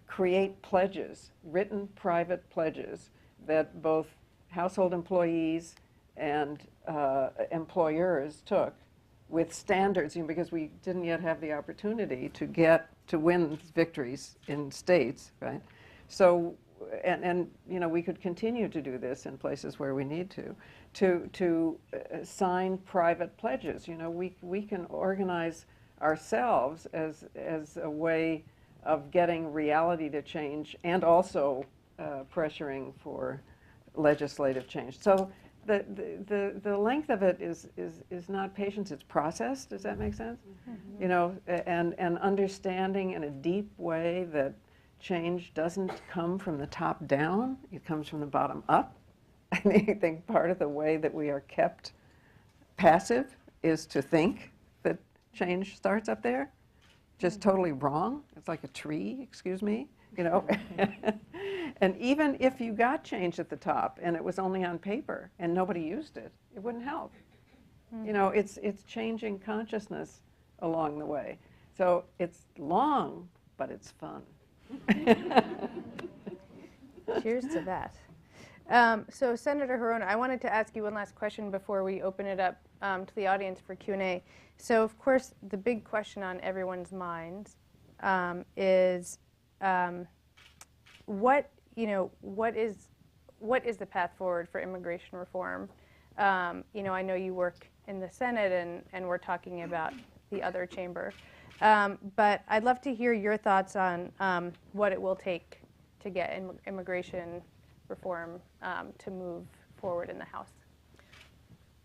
create pledges, written private pledges, that both household employees and employers took, with standards, because we didn't yet have the opportunity to win victories in states, right? So, and we could continue to do this in places where we need to sign private pledges. We can organize ourselves as a way of getting reality to change, and also pressuring for legislative change. So the length of it is not patience, it's process. Does that make sense? And understanding in a deep way that change doesn't come from the top down, it comes from the bottom up. I think part of the way that we are kept passive is to think that change starts up there, just totally wrong. It's like a tree, excuse me, And even if you got change at the top and it was only on paper and nobody used it, it wouldn't help. It's changing consciousness along the way. So it's long, but it's fun. Cheers to that. So Senator Hirono, I wanted to ask you one last question before we open it up to the audience for Q&A. So, of course, the big question on everyone's minds is what is the path forward for immigration reform? I know you work in the Senate, and we're talking about the other chamber. But I'd love to hear your thoughts on what it will take to get immigration reform to move forward in the House.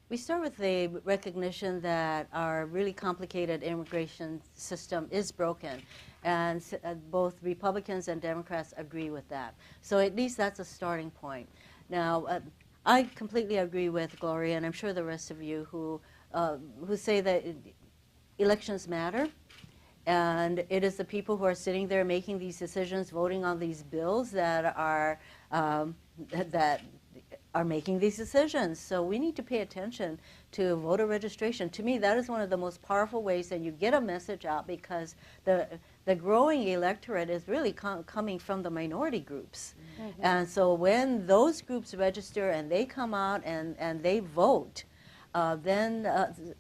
We start with the recognition that our really complicated immigration system is broken, and both Republicans and Democrats agree with that. So at least that's a starting point. Now, I completely agree with Gloria, and I'm sure the rest of you who say that elections matter, and it is the people who are sitting there making these decisions, voting on these bills that are making these decisions. So we need to pay attention to voter registration. To me, that is one of the most powerful ways that you get a message out, because the growing electorate is really coming from the minority groups. Mm-hmm. And so when those groups register and they come out and they vote, then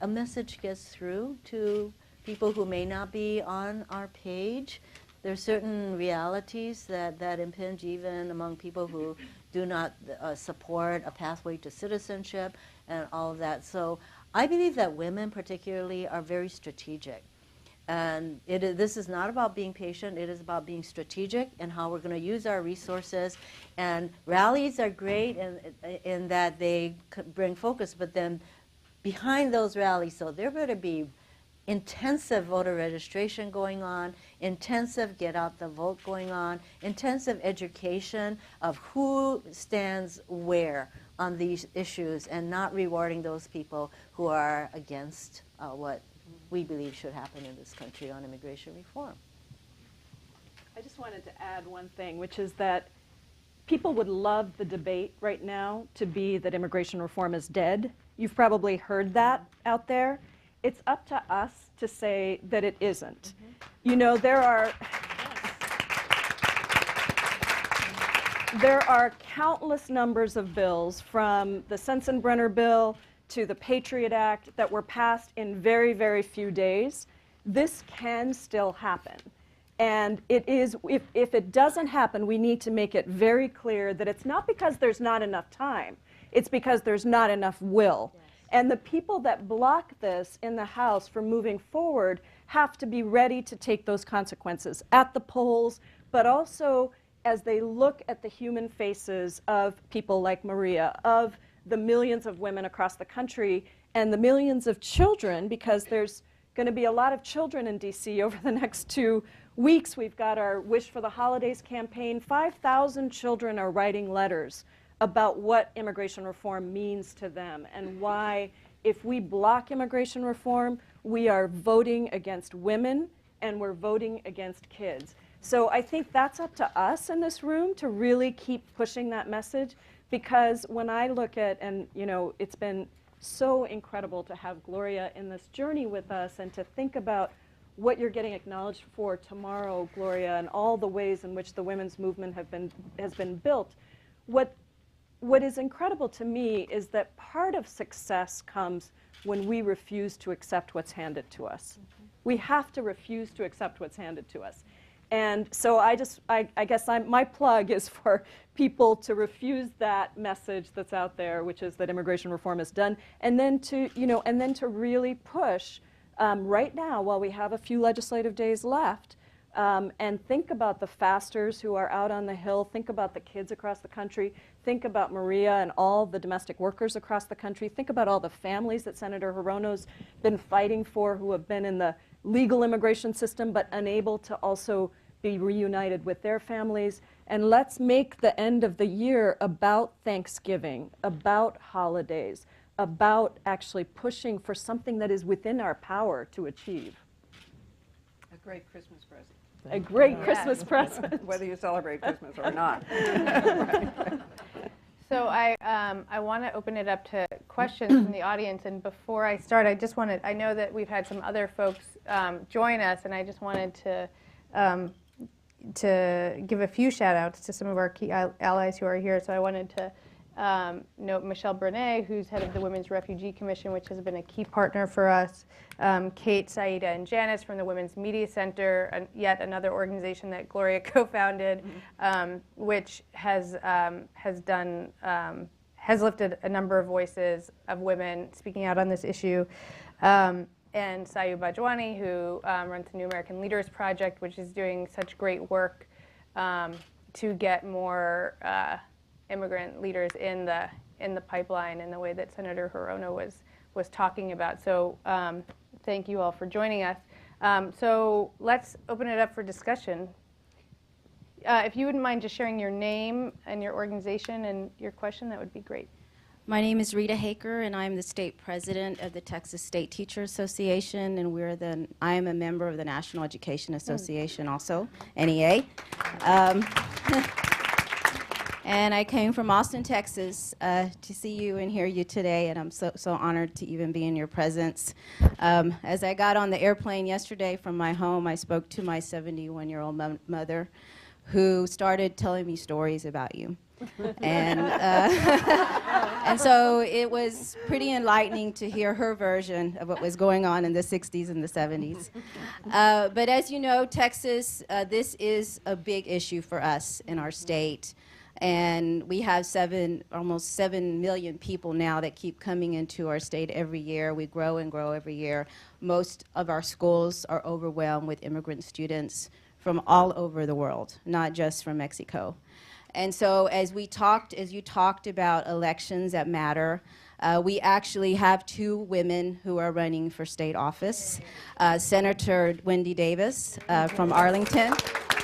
a message gets through to people who may not be on our page. There are certain realities that impinge even among people who do not support a pathway to citizenship and all of that. So I believe that women particularly are very strategic. And this is not about being patient, it is about being strategic and how we're going to use our resources. And rallies are great in that they bring focus, but then behind those rallies, so there better be intensive voter registration going on, intensive get out the vote going on, intensive education of who stands where on these issues, and not rewarding those people who are against what we believe should happen in this country on immigration reform. I just wanted to add one thing, which is that people would love the debate right now to be that immigration reform is dead. You've probably heard that out there. It's up to us to say that it isn't. Mm-hmm. You know, there are countless numbers of bills, from the Sensenbrenner bill to the Patriot Act, that were passed in very, very few days. This can still happen. And it is, if it doesn't happen, we need to make it very clear that it's not because there's not enough time, it's because there's not enough will. Yes. And the people that block this in the House from moving forward have to be ready to take those consequences at the polls, but also as they look at the human faces of people like Maria, of the millions of women across the country, and the millions of children, because there's going to be a lot of children in D.C. over the next 2 weeks. We've got our Wish for the Holidays campaign. 5,000 children are writing letters about what immigration reform means to them, and why, if we block immigration reform, we are voting against women and we're voting against kids. So I think that's up to us in this room to really keep pushing that message, because when I look at, and you know, it's been so incredible to have Gloria in this journey with us, and to think about what you're getting acknowledged for tomorrow, Gloria, and all the ways in which the women's movement has been built. What is incredible to me is that part of success comes when we refuse to accept what's handed to us. Mm-hmm. We have to refuse to accept what's handed to us. And so I guess my plug is for people to refuse that message that's out there, which is that immigration reform is done, and then to really push right now, while we have a few legislative days left, and think about the fasters who are out on the Hill, think about the kids across the country, think about Maria and all the domestic workers across the country, think about all the families that Senator Hirono's been fighting for, who have been in the legal immigration system but unable to also be reunited with their families. And let's make the end of the year about Thanksgiving, about holidays, about actually pushing for something that is within our power to achieve. A great Christmas present. A great Christmas present. Whether you celebrate Christmas or not. So I want to open it up to questions from the audience. And before I start, I know that we've had some other folks join us, and I just wanted to give a few shout outs to some of our key allies who are here. So I wanted to note Michelle Brenet, who's head of the Women's Refugee Commission, which has been a key partner for us. Kate, Saida, and Janice from the Women's Media Center, yet another organization that Gloria co-founded, which has lifted a number of voices of women speaking out on this issue. And Sayu Bajwani, who runs the New American Leaders Project, which is doing such great work to get more immigrant leaders in the pipeline in the way that Senator Hirono was talking about. So thank you all for joining us. So let's open it up for discussion. If you wouldn't mind just sharing your name and your organization and your question, that would be great. My name is Rita Haker, and I'm the state president of the Texas State Teacher Association, and I am a member of the National Education Association also, NEA. And I came from Austin, Texas, to see you and hear you today, and I'm so honored to even be in your presence. As I got on the airplane yesterday from my home, I spoke to my 71-year-old mother, who started telling me stories about you. And, and so it was pretty enlightening to hear her version of what was going on in the 60s and the 70s. But as you know, Texas, this is a big issue for us in our state. And we have almost 7 million people now that keep coming into our state every year. We grow and grow every year. Most of our schools are overwhelmed with immigrant students from all over the world, not just from Mexico. And so as you talked about elections that matter, we actually have 2 women who are running for state office. Senator Wendy Davis from Arlington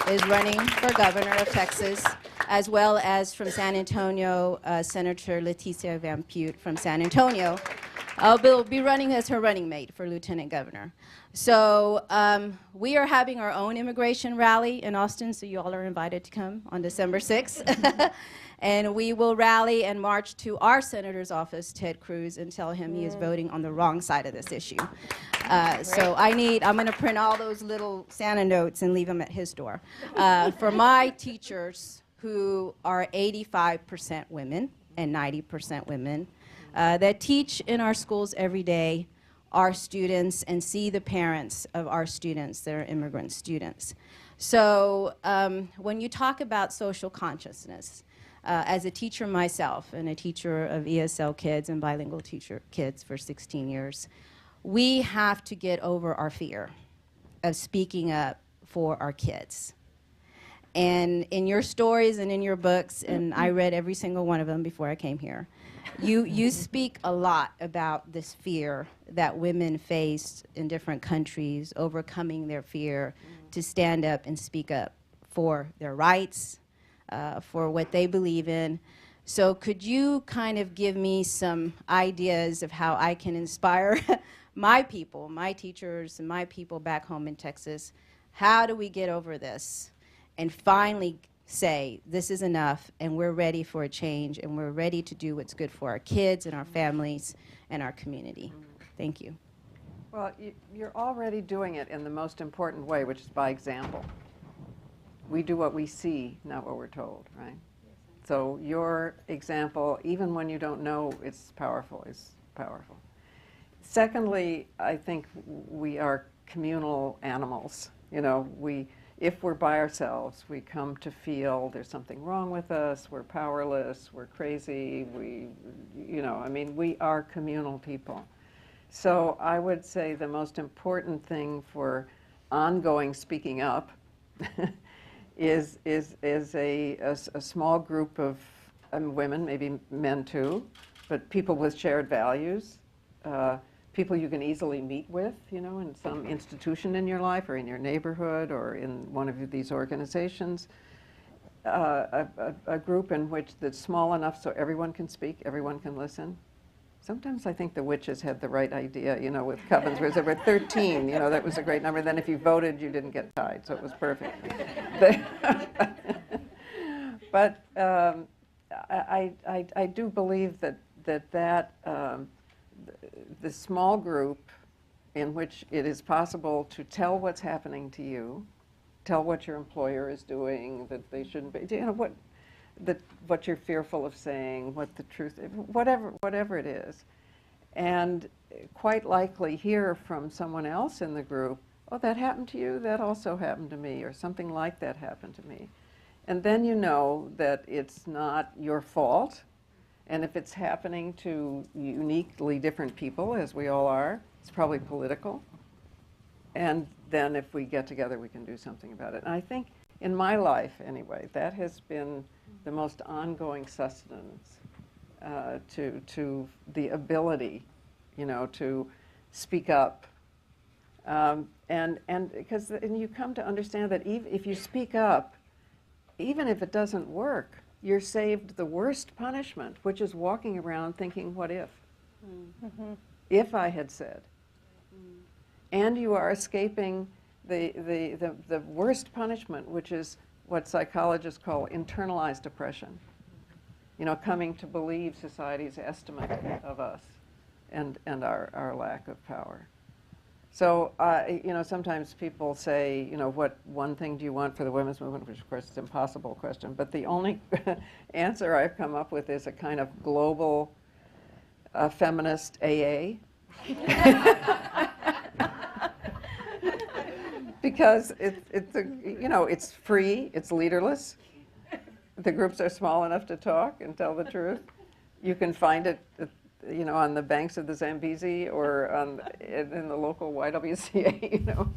is running for governor of Texas, as well as from San Antonio, Senator Leticia Van Pute from San Antonio will be running as her running mate for lieutenant governor. So we are having our own immigration rally in Austin, so you all are invited to come on December 6th. And we will rally and march to our senator's office, Ted Cruz, and tell him he is voting on the wrong side of this issue. So I'm going to print all those little Santa notes and leave them at his door. For my teachers, who are 85% women and 90% women, that teach in our schools every day, our students, and see the parents of our students that are immigrant students. So when you talk about social consciousness, as a teacher myself and a teacher of ESL kids and bilingual teacher kids for 16 years, we have to get over our fear of speaking up for our kids. And in your stories and in your books, and I read every single one of them before I came here, you speak a lot about this fear that women face in different countries, overcoming their fear to stand up and speak up for their rights, for what they believe in. So could you kind of give me some ideas of how I can inspire my people, my teachers, and my people back home in Texas? How do we get over this and finally say, this is enough, and we're ready for a change, and we're ready to do what's good for our kids and our families and our community? Thank you. Well, you're already doing it in the most important way, which is by example. We do what we see, not what we're told, right? So your example, even when you don't know it's powerful, is powerful. Secondly, I think we are communal animals. You know, if we're by ourselves, we come to feel there's something wrong with us, we're powerless, we're crazy, we are communal people. So I would say the most important thing for ongoing speaking up is a small group of women, maybe men too, but people with shared values, people you can easily meet with, in some institution in your life or in your neighborhood or in one of these organizations, a group in which that's small enough so everyone can speak, everyone can listen. Sometimes I think the witches had the right idea, with covens, where there were 13, that was a great number. Then if you voted, you didn't get tied, so it was perfect. But I do believe that the small group in which it is possible to tell what's happening to you, tell what your employer is doing, that they shouldn't be, what you're fearful of saying, what the truth, whatever it is. And quite likely hear from someone else in the group, oh, that happened to you, that also happened to me, or something like that happened to me. And then you know that it's not your fault. And if it's happening to uniquely different people, as we all are, it's probably political. And then if we get together, we can do something about it. And I think in my life, anyway, that has been the most ongoing sustenance to the ability, to speak up. And because you come to understand that if you speak up, even if it doesn't work, you're saved the worst punishment, which is walking around thinking, what if? Mm-hmm. If I had said. Mm. And you are escaping the worst punishment, which is what psychologists call internalized oppression. Coming to believe society's estimate of us and our lack of power. So, sometimes people say, what one thing do you want for the women's movement, which of course is an impossible question, but the only answer I've come up with is a kind of global feminist AA. Because it's free, it's leaderless. The groups are small enough to talk and tell the truth. You can find it on the banks of the Zambezi or in the local YWCA, So,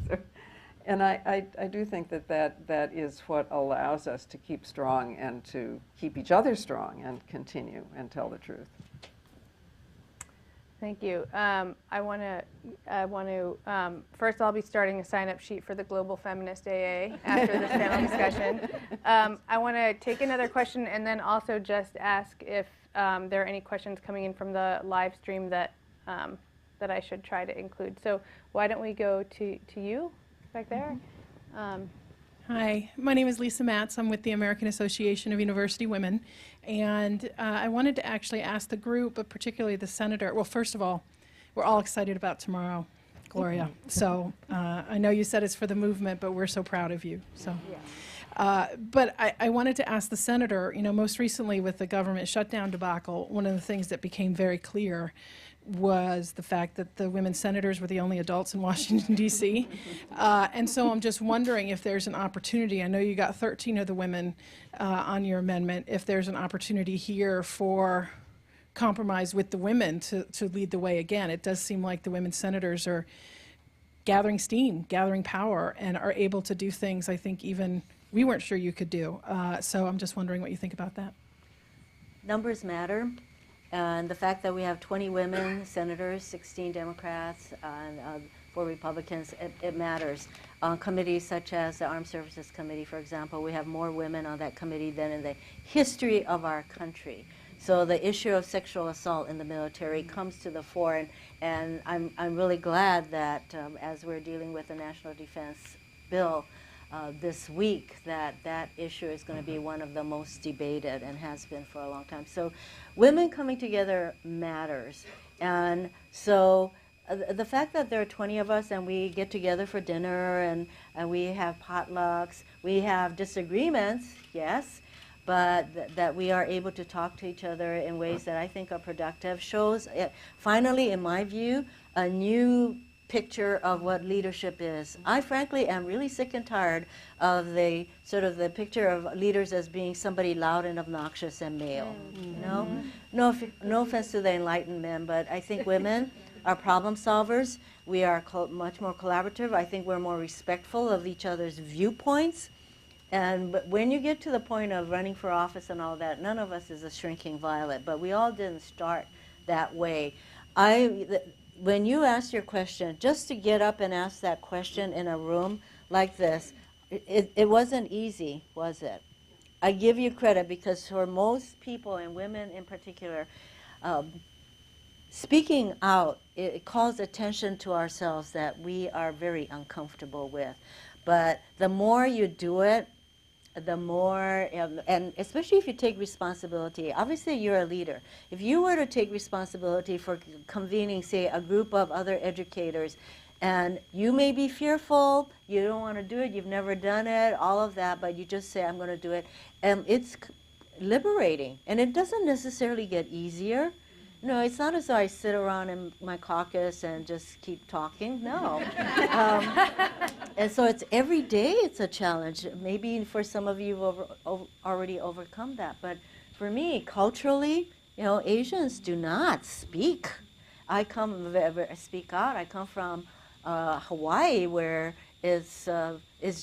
and I do think that is what allows us to keep strong and to keep each other strong and continue and tell the truth. Thank you. I want to first I'll be starting a sign-up sheet for the Global Feminist AA after this panel discussion. I want to take another question and then also just ask if there are any questions coming in from the live stream that I should try to include. So why don't we go to you back there? Hi, my name is Lisa Matz. I'm with the American Association of University Women. And I wanted to actually ask the group, but particularly the senator, well, first of all, we're all excited about tomorrow, Gloria. So I know you said it's for the movement, but we're so proud of you. So. But I wanted to ask the senator, most recently with the government shutdown debacle, one of the things that became very clear was the fact that the women senators were the only adults in Washington, D.C. And so I'm just wondering if there's an opportunity. I know you got 13 of the women on your amendment. If there's an opportunity here for compromise with the women to lead the way again. It does seem like the women senators are gathering steam, gathering power, and are able to do things I think even we weren't sure you could do. So I'm just wondering what you think about that. Numbers matter. And the fact that we have 20 women senators, 16 Democrats, and 4 Republicans, it matters. On committees such as the Armed Services Committee, for example, we have more women on that committee than in the history of our country. So the issue of sexual assault in the military comes to the fore, and I'm really glad that as we're dealing with the National Defense Bill this week, that issue is going to be one of the most debated and has been for a long time. So women coming together matters. And so the fact that there are 20 of us and we get together for dinner and we have potlucks, we have disagreements, yes, but that we are able to talk to each other in ways that I think are productive shows, finally, in my view, a new picture of what leadership is. I frankly am really sick and tired of the sort of the picture of leaders as being somebody loud and obnoxious and male. No offense to the enlightened men, but I think women are problem solvers. We are much more collaborative. I think we're more respectful of each other's viewpoints. But when you get to the point of running for office and all that, none of us is a shrinking violet, but we all didn't start that way. When you asked your question, just to get up and ask that question in a room like this, it wasn't easy, was it? I give you credit because for most people, and women in particular, speaking out, it calls attention to ourselves that we are very uncomfortable with. But the more you do it, the more, and especially if you take responsibility, obviously you're a leader. If you were to take responsibility for convening, say, a group of other educators, and you may be fearful, you don't want to do it, you've never done it, all of that, but you just say, I'm going to do it, and liberating. And it doesn't necessarily get easier. No, it's not as though I sit around in my caucus and just keep talking. No. And so it's every day it's a challenge. Maybe for some of you you've already overcome that. But for me, culturally, you know, Asians do not speak. I speak out. I come from Hawaii, where it's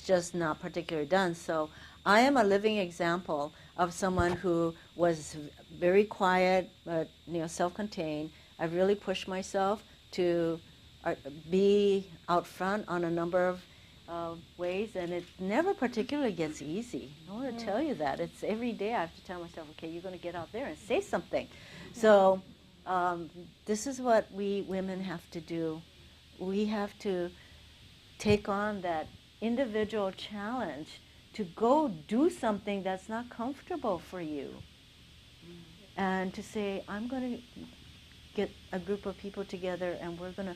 just not particularly done. So I am a living example of someone who was very quiet, but self-contained. I really pushed myself to be out front on a number of ways, and it never particularly gets easy. I want to tell you that. It's every day I have to tell myself, okay, you're going to get out there and say something. So this is what we women have to do. We have to take on that individual challenge to go do something that's not comfortable for you. And to say, I'm going to get a group of people together and we're going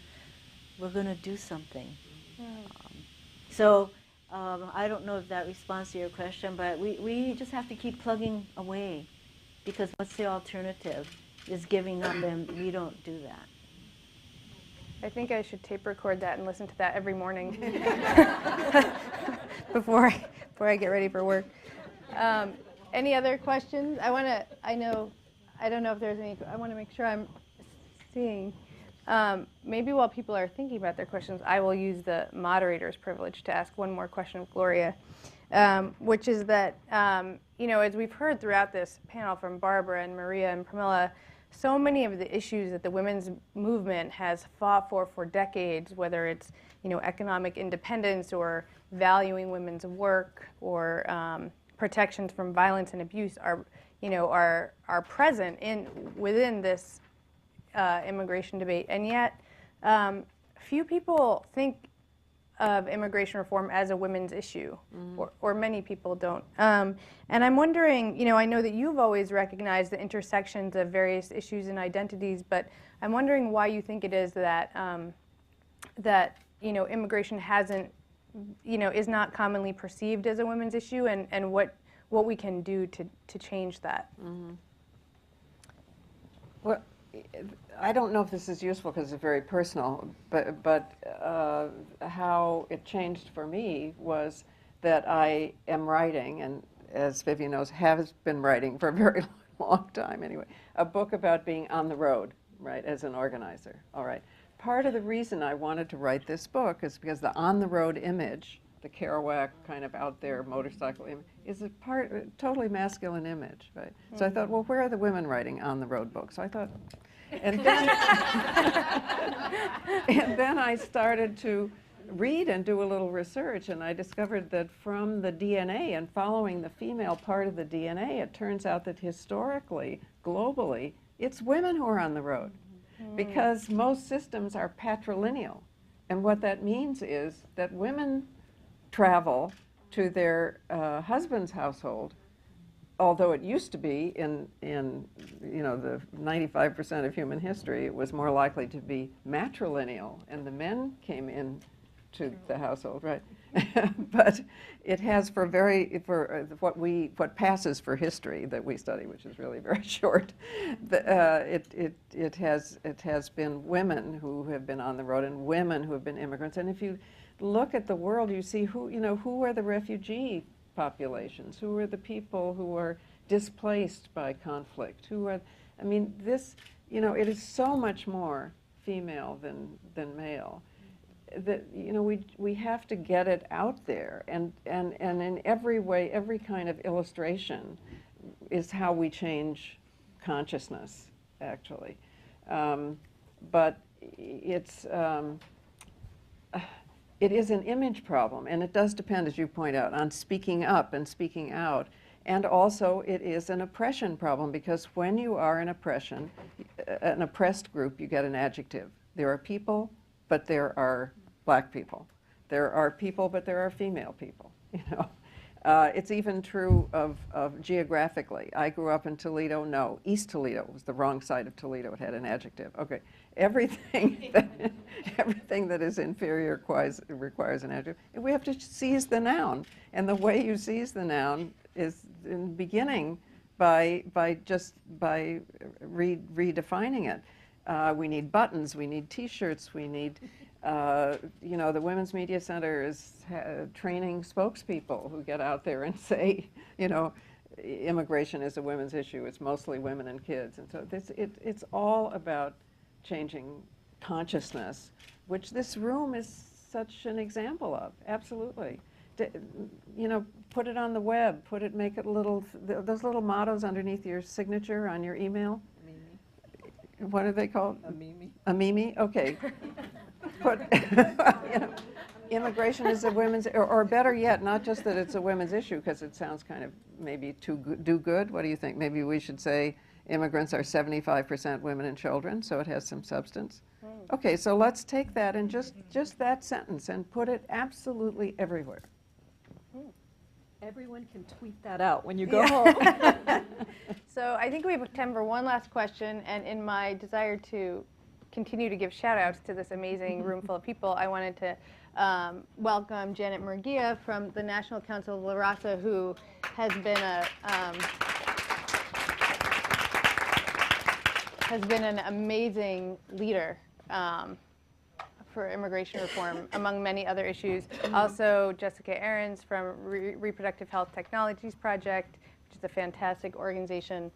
to do something. So I don't know if that responds to your question, but we just have to keep plugging away, because what's the alternative? Is giving up, and we don't do that. I think I should tape record that and listen to that every morning before I get ready for work. Any other questions? I don't know if there's any. I want to make sure I'm seeing. Maybe while people are thinking about their questions, I will use the moderator's privilege to ask one more question of Gloria, which is that, as we've heard throughout this panel from Barbara and Maria and Pramila, so many of the issues that the women's movement has fought for decades, whether it's economic independence or valuing women's work or protections from violence and abuse, are present within this immigration debate, and yet few people think of immigration reform as a women's issue, or many people don't. And I'm wondering, I know that you've always recognized the intersections of various issues and identities, but I'm wondering why you think it is that immigration hasn't, is not commonly perceived as a women's issue, and what we can do to change that. Well, I don't know if this is useful because it's very personal, but how it changed for me was that I am writing, and as Vivian knows, has been writing for a very long time anyway, a book about being on the road, right, as an organizer. All right. Part of the reason I wanted to write this book is because the on-the-road image, the Kerouac kind of out there motorcycle image, is a totally masculine image, right? So I thought, well, where are the women writing on-the-road books? So I thought, and then I started to read and do a little research, and I discovered that from the DNA and following the female part of the DNA, it turns out that historically, globally, it's women who are on the road, because most systems are patrilineal. And what that means is that women travel to their husband's household, although it used to be in the 95% of human history, it was more likely to be matrilineal, and the men came in to the household, right? But it has for what passes for history that we study, which is really very short. It has been women who have been on the road and women who have been immigrants. And if you look at the world, you see who are the refugee populations, who are the people who are displaced by conflict, this, it is so much more female than male. That we have to get it out there, and in every way, every kind of illustration is how we change consciousness, actually. But it is an image problem, and it does depend, as you point out, on speaking up and speaking out. And also it is an oppression problem, because when you are an oppressed group, you get an adjective. There are people, but there are black people. There are people, but there are female people. It's even true of geographically. I grew up in Toledo. No, East Toledo was the wrong side of Toledo. It had an adjective. Okay, everything that is inferior requires an adjective. And we have to seize the noun. And the way you seize the noun is, in the beginning, by redefining it. We need buttons, we need T-shirts, we need, you know, the Women's Media Center is training spokespeople who get out there and say, you know, immigration is a women's issue. It's mostly women and kids. And so it's all about changing consciousness, which this room is such an example of. Absolutely. You know, put it on the web, make it little, those little mottos underneath your signature on your email. What are they called? A meme. A meme? Okay. Put, you know, immigration is a women's, or better yet, not just that it's a women's issue, because it sounds kind of maybe too do good. What do you think? Maybe we should say immigrants are 75% women and children, so it has some substance. Okay, so let's take that and just that sentence and put it absolutely everywhere. Everyone can tweet that out when you go home. So I think we have time for one last question, and in my desire to continue to give shout outs to this amazing room full of people, I wanted to welcome Janet Murguia from the National Council of La Raza, who has been an amazing leader for immigration reform, among many other issues. Also, Jessica Ahrens from Reproductive Health Technologies Project, which is a fantastic organization.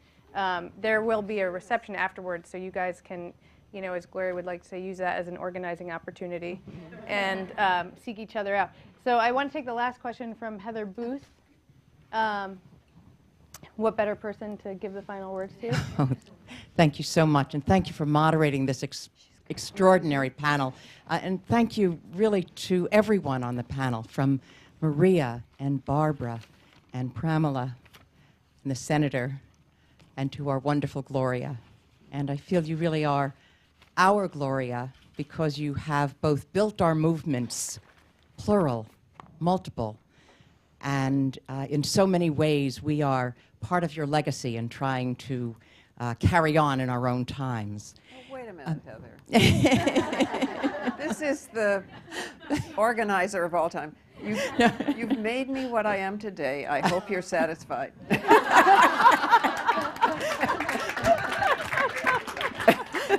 There will be a reception afterwards, so you guys can, you know, as Gloria would like to say, use that as an organizing opportunity and seek each other out. So I want to take the last question from Heather Booth. What better person to give the final words to? Oh, thank you so much, and thank you for moderating this extraordinary panel. And thank you really to everyone on the panel, from Maria and Barbara and Pramila and the Senator, and to our wonderful Gloria. And I feel you really are our Gloria, because you have both built our movements, plural, multiple, and in so many ways we are part of your legacy in trying to carry on in our own times. Oh, wait a minute, Heather. This is the organizer of all time. You've made me what I am today. I hope you're satisfied.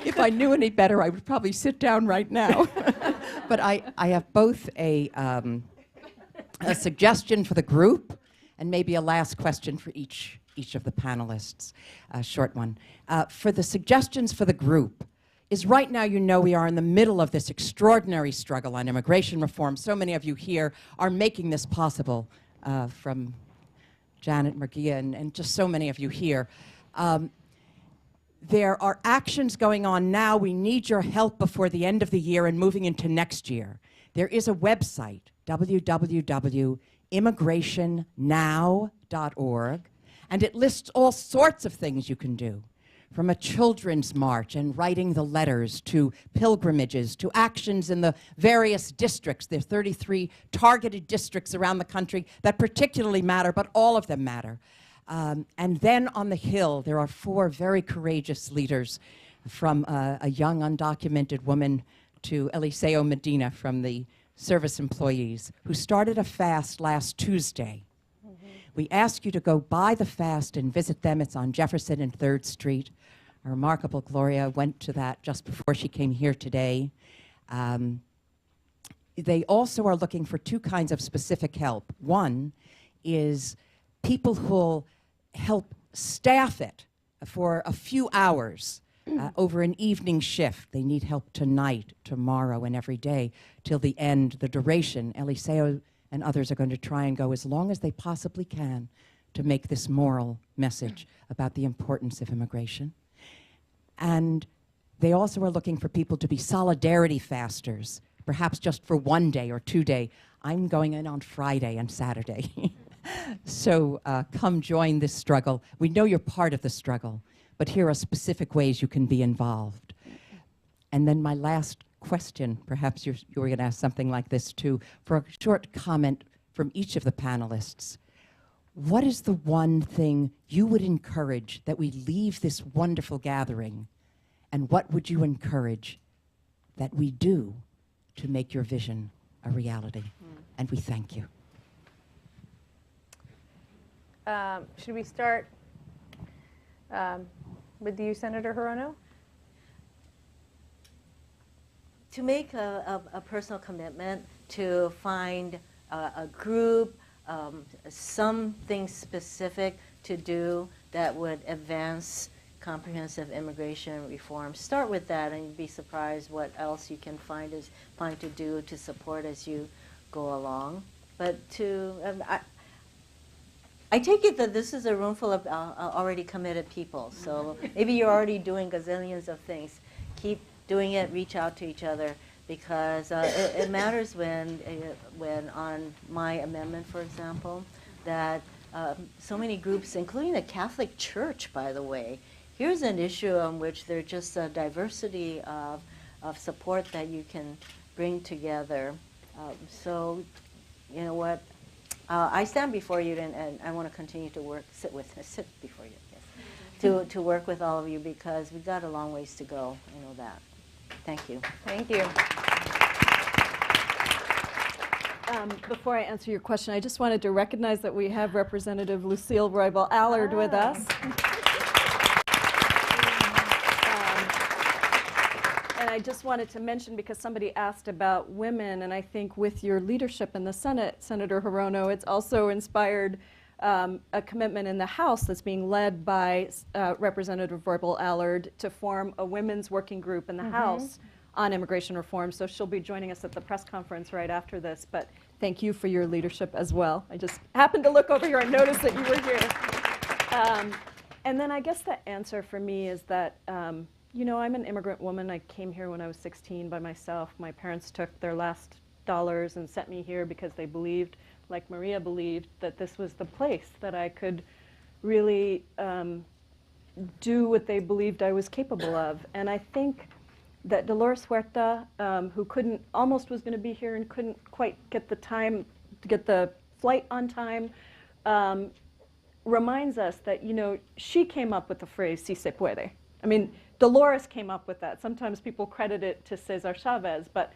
If I knew any better, I would probably sit down right now. But I have both a suggestion for the group and maybe a last question for each of the panelists, a short one. For the suggestions for the group is, right now, you know, we are in the middle of this extraordinary struggle on immigration reform. So many of you here are making this possible, from Janet Murguia and just so many of you here. There are actions going on now. We need your help before the end of the year and moving into next year. There is a website, www.immigrationnow.org, and it lists all sorts of things you can do, from a children's march and writing the letters, to pilgrimages, to actions in the various districts. There are 33 targeted districts around the country that particularly matter, but all of them matter. And then on the Hill, there are 4 very courageous leaders, from a young undocumented woman to Eliseo Medina from the service employees, who started a fast last Tuesday. We ask you to go by the fast and visit them. It's on Jefferson and 3rd Street. Our remarkable Gloria went to that just before she came here today. They also are looking for 2 kinds of specific help. One is people who'll help staff it for a few hours over an evening shift. They need help tonight, tomorrow, and every day till the end, the duration. Eliseo and others are going to try and go as long as they possibly can to make this moral message about the importance of immigration. And they also are looking for people to be solidarity fasters, perhaps just for 1 day or 2 days. I'm going in on Friday and Saturday. So come join this struggle. We know you're part of the struggle, but here are specific ways you can be involved. And then my last question, perhaps you were going to ask something like this too, for a short comment from each of the panelists. What is the one thing you would encourage that we leave this wonderful gathering, and what would you encourage that we do to make your vision a reality? And we thank you. Should we start With you, Senator Hirono? To make a personal commitment to find a group, something specific to do that would advance comprehensive immigration reform. Start with that, and you'd be surprised what else you can find to do to support as you go along. But I take it that this is a room full of already committed people. So maybe you're already doing gazillions of things. Keep doing it. Reach out to each other, because it matters when on my amendment, for example, that so many groups, including the Catholic Church, by the way, here's an issue on which there's just a diversity of support that you can bring together. So, you know what? I stand before you, and I want to continue to sit before you, yes, to work with all of you, because we've got a long ways to go. I know that. Thank you. Thank you. Before I answer your question, I just wanted to recognize that we have Representative Lucille Roybal-Allard with us. And I just wanted to mention, because somebody asked about women, and I think with your leadership in the Senate, Senator Hirono, it's also inspired a commitment in the House that's being led by Representative Roybal-Allard to form a women's working group in the House on immigration reform. So she'll be joining us at the press conference right after this. But thank you for your leadership as well. I just happened to look over here and notice that you were here. And then I guess the answer for me is that you know, I'm an immigrant woman. I came here when I was 16 by myself. My parents took their last dollars and sent me here because they believed, like Maria believed, that this was the place that I could really do what they believed I was capable of. And I think that Dolores Huerta, who almost was going to be here and couldn't quite get the flight on time, reminds us that, you know, she came up with the phrase "si se puede." I mean, Dolores came up with that. Sometimes people credit it to Cesar Chavez, but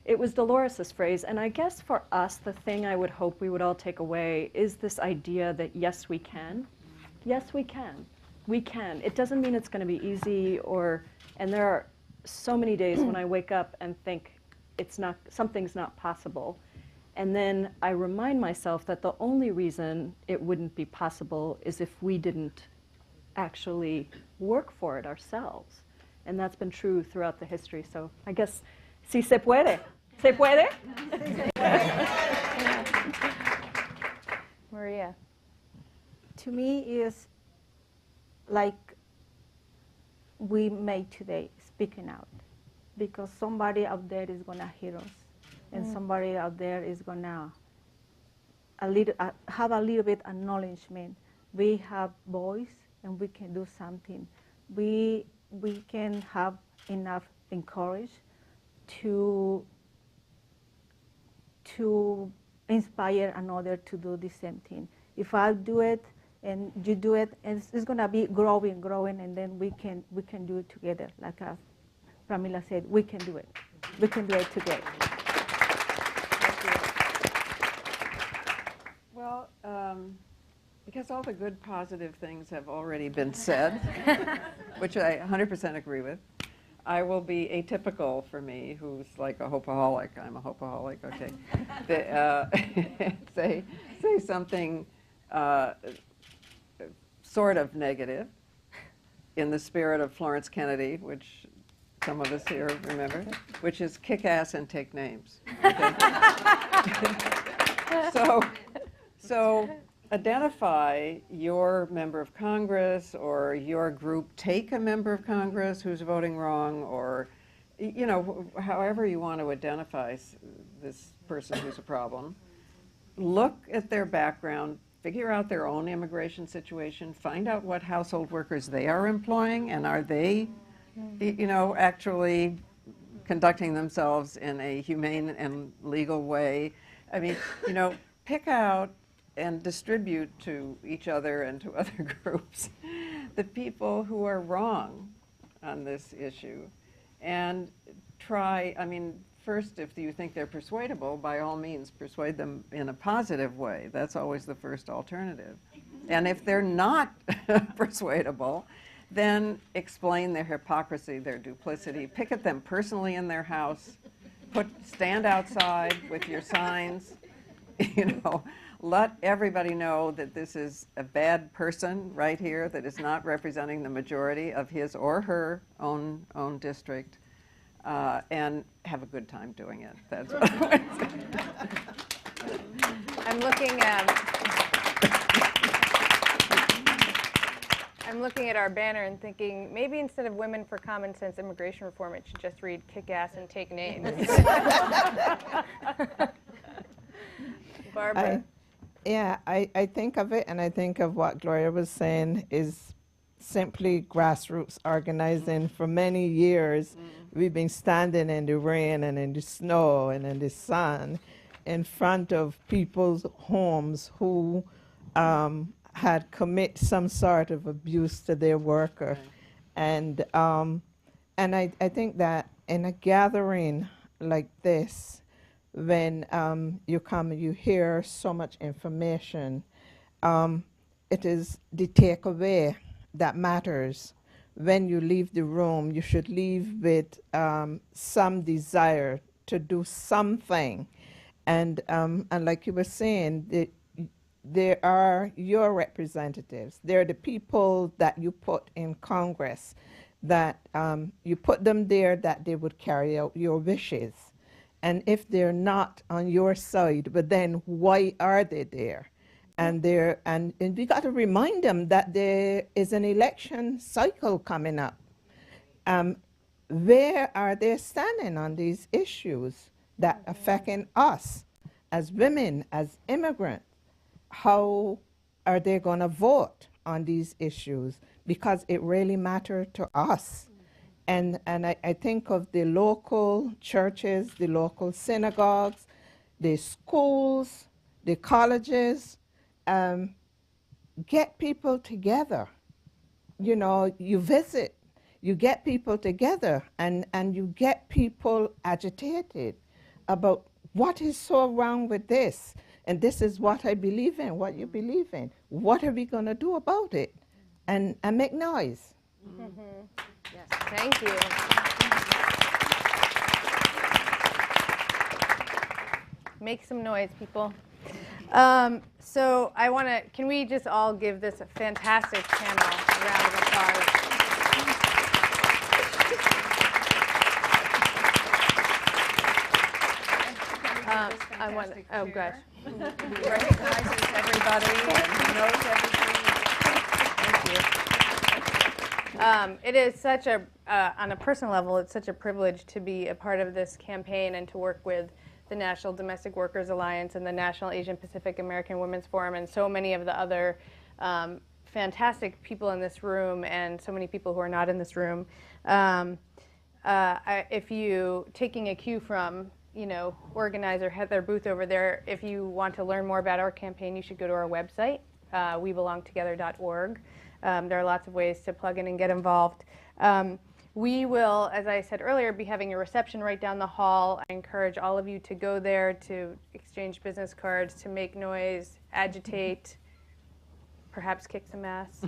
it was Dolores' phrase. And I guess for us, the thing I would hope we would all take away is this idea that yes, we can. Yes, we can. We can. It doesn't mean it's going to be easy, and there are so many days when I wake up and think something's not possible. And then I remind myself that the only reason it wouldn't be possible is if we didn't actually work for it ourselves. And that's been true throughout the history. So I guess, si se puede. ¿Se puede? Maria. To me, is like we made today, speaking out. Because somebody out there is going to hear us. And somebody out there is going to have a little bit acknowledgement. We have voice, and we can do something. We can have enough encourage to inspire another to do the same thing. If I do it and you do it, and it's going to be growing, and then we can do it together. Like Pramila said, we can do it. We can do it together. Well, because all the good, positive things have already been said, which I 100% agree with, I will be atypical for me, who's like a hopeaholic. I'm a hopeaholic, okay. Say something sort of negative in the spirit of Florence Kennedy, which some of us here remember, which is kick ass and take names. Okay? So identify your member of Congress or your group, take a member of Congress who's voting wrong, or, you know, however you want to identify this person who's a problem. Look at their background, figure out their own immigration situation, find out what household workers they are employing, and are they, you know, actually conducting themselves in a humane and legal way. I mean, you know, pick out and distribute to each other and to other groups the people who are wrong on this issue. And try, I mean, first, if you think they're persuadable, by all means, persuade them in a positive way. That's always the first alternative. And if they're not persuadable, then explain their hypocrisy, their duplicity. Picket them personally in their house. Stand outside with your signs. Let everybody know that this is a bad person right here that is not representing the majority of his or her own district, and have a good time doing it. That's what I would say. I'm looking at our banner and thinking maybe instead of Women for Common Sense Immigration Reform, it should just read Kick Ass and Take Names. Barbara. I think of it, and I think of what Gloria was saying is simply grassroots organizing. For many years, we've been standing in the rain and in the snow and in the sun in front of people's homes who had commit some sort of abuse to their worker. Right. And I think that in a gathering like this, when you come and you hear so much information, it is the takeaway that matters. When you leave the room, you should leave with some desire to do something. And like you were saying, they are your representatives. They're the people that you put in Congress, that you put them there that they would carry out your wishes. And if they're not on your side, but then why are they there? And we got to remind them that there is an election cycle coming up. Where are they standing on these issues that affecting us as women, as immigrants? How are they going to vote on these issues? Because it really matters to us. And I think of the local churches, the local synagogues, the schools, the colleges. Get people together. You visit, you get people together, and you get people agitated about what is so wrong with this. And this is what I believe in, what you believe in. What are we going to do about it? And make noise. Mm-hmm. Yes, thank you. Make some noise, people. So can we just all give this a fantastic panel a round of applause? Oh gosh. Recognizes everybody and knows everything. Thank you. It is such on a personal level, it's such a privilege to be a part of this campaign and to work with the National Domestic Workers Alliance and the National Asian Pacific American Women's Forum and so many of the other fantastic people in this room and so many people who are not in this room. If you, taking a cue from organizer Heather Booth over there, if you want to learn more about our campaign, you should go to our website, webelongtogether.org. There are lots of ways to plug in and get involved. We will, as I said earlier, be having a reception right down the hall. I encourage all of you to go there to exchange business cards, to make noise, agitate, perhaps kick some ass.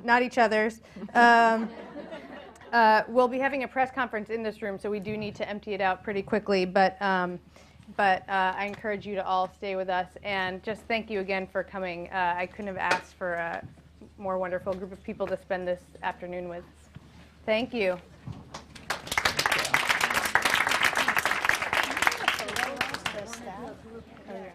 Not each other's. We'll be having a press conference in this room, so we do need to empty it out pretty quickly. But I encourage you to all stay with us. And just thank you again for coming. I couldn't have asked for a more wonderful group of people to spend this afternoon with. Thank you. Thank you.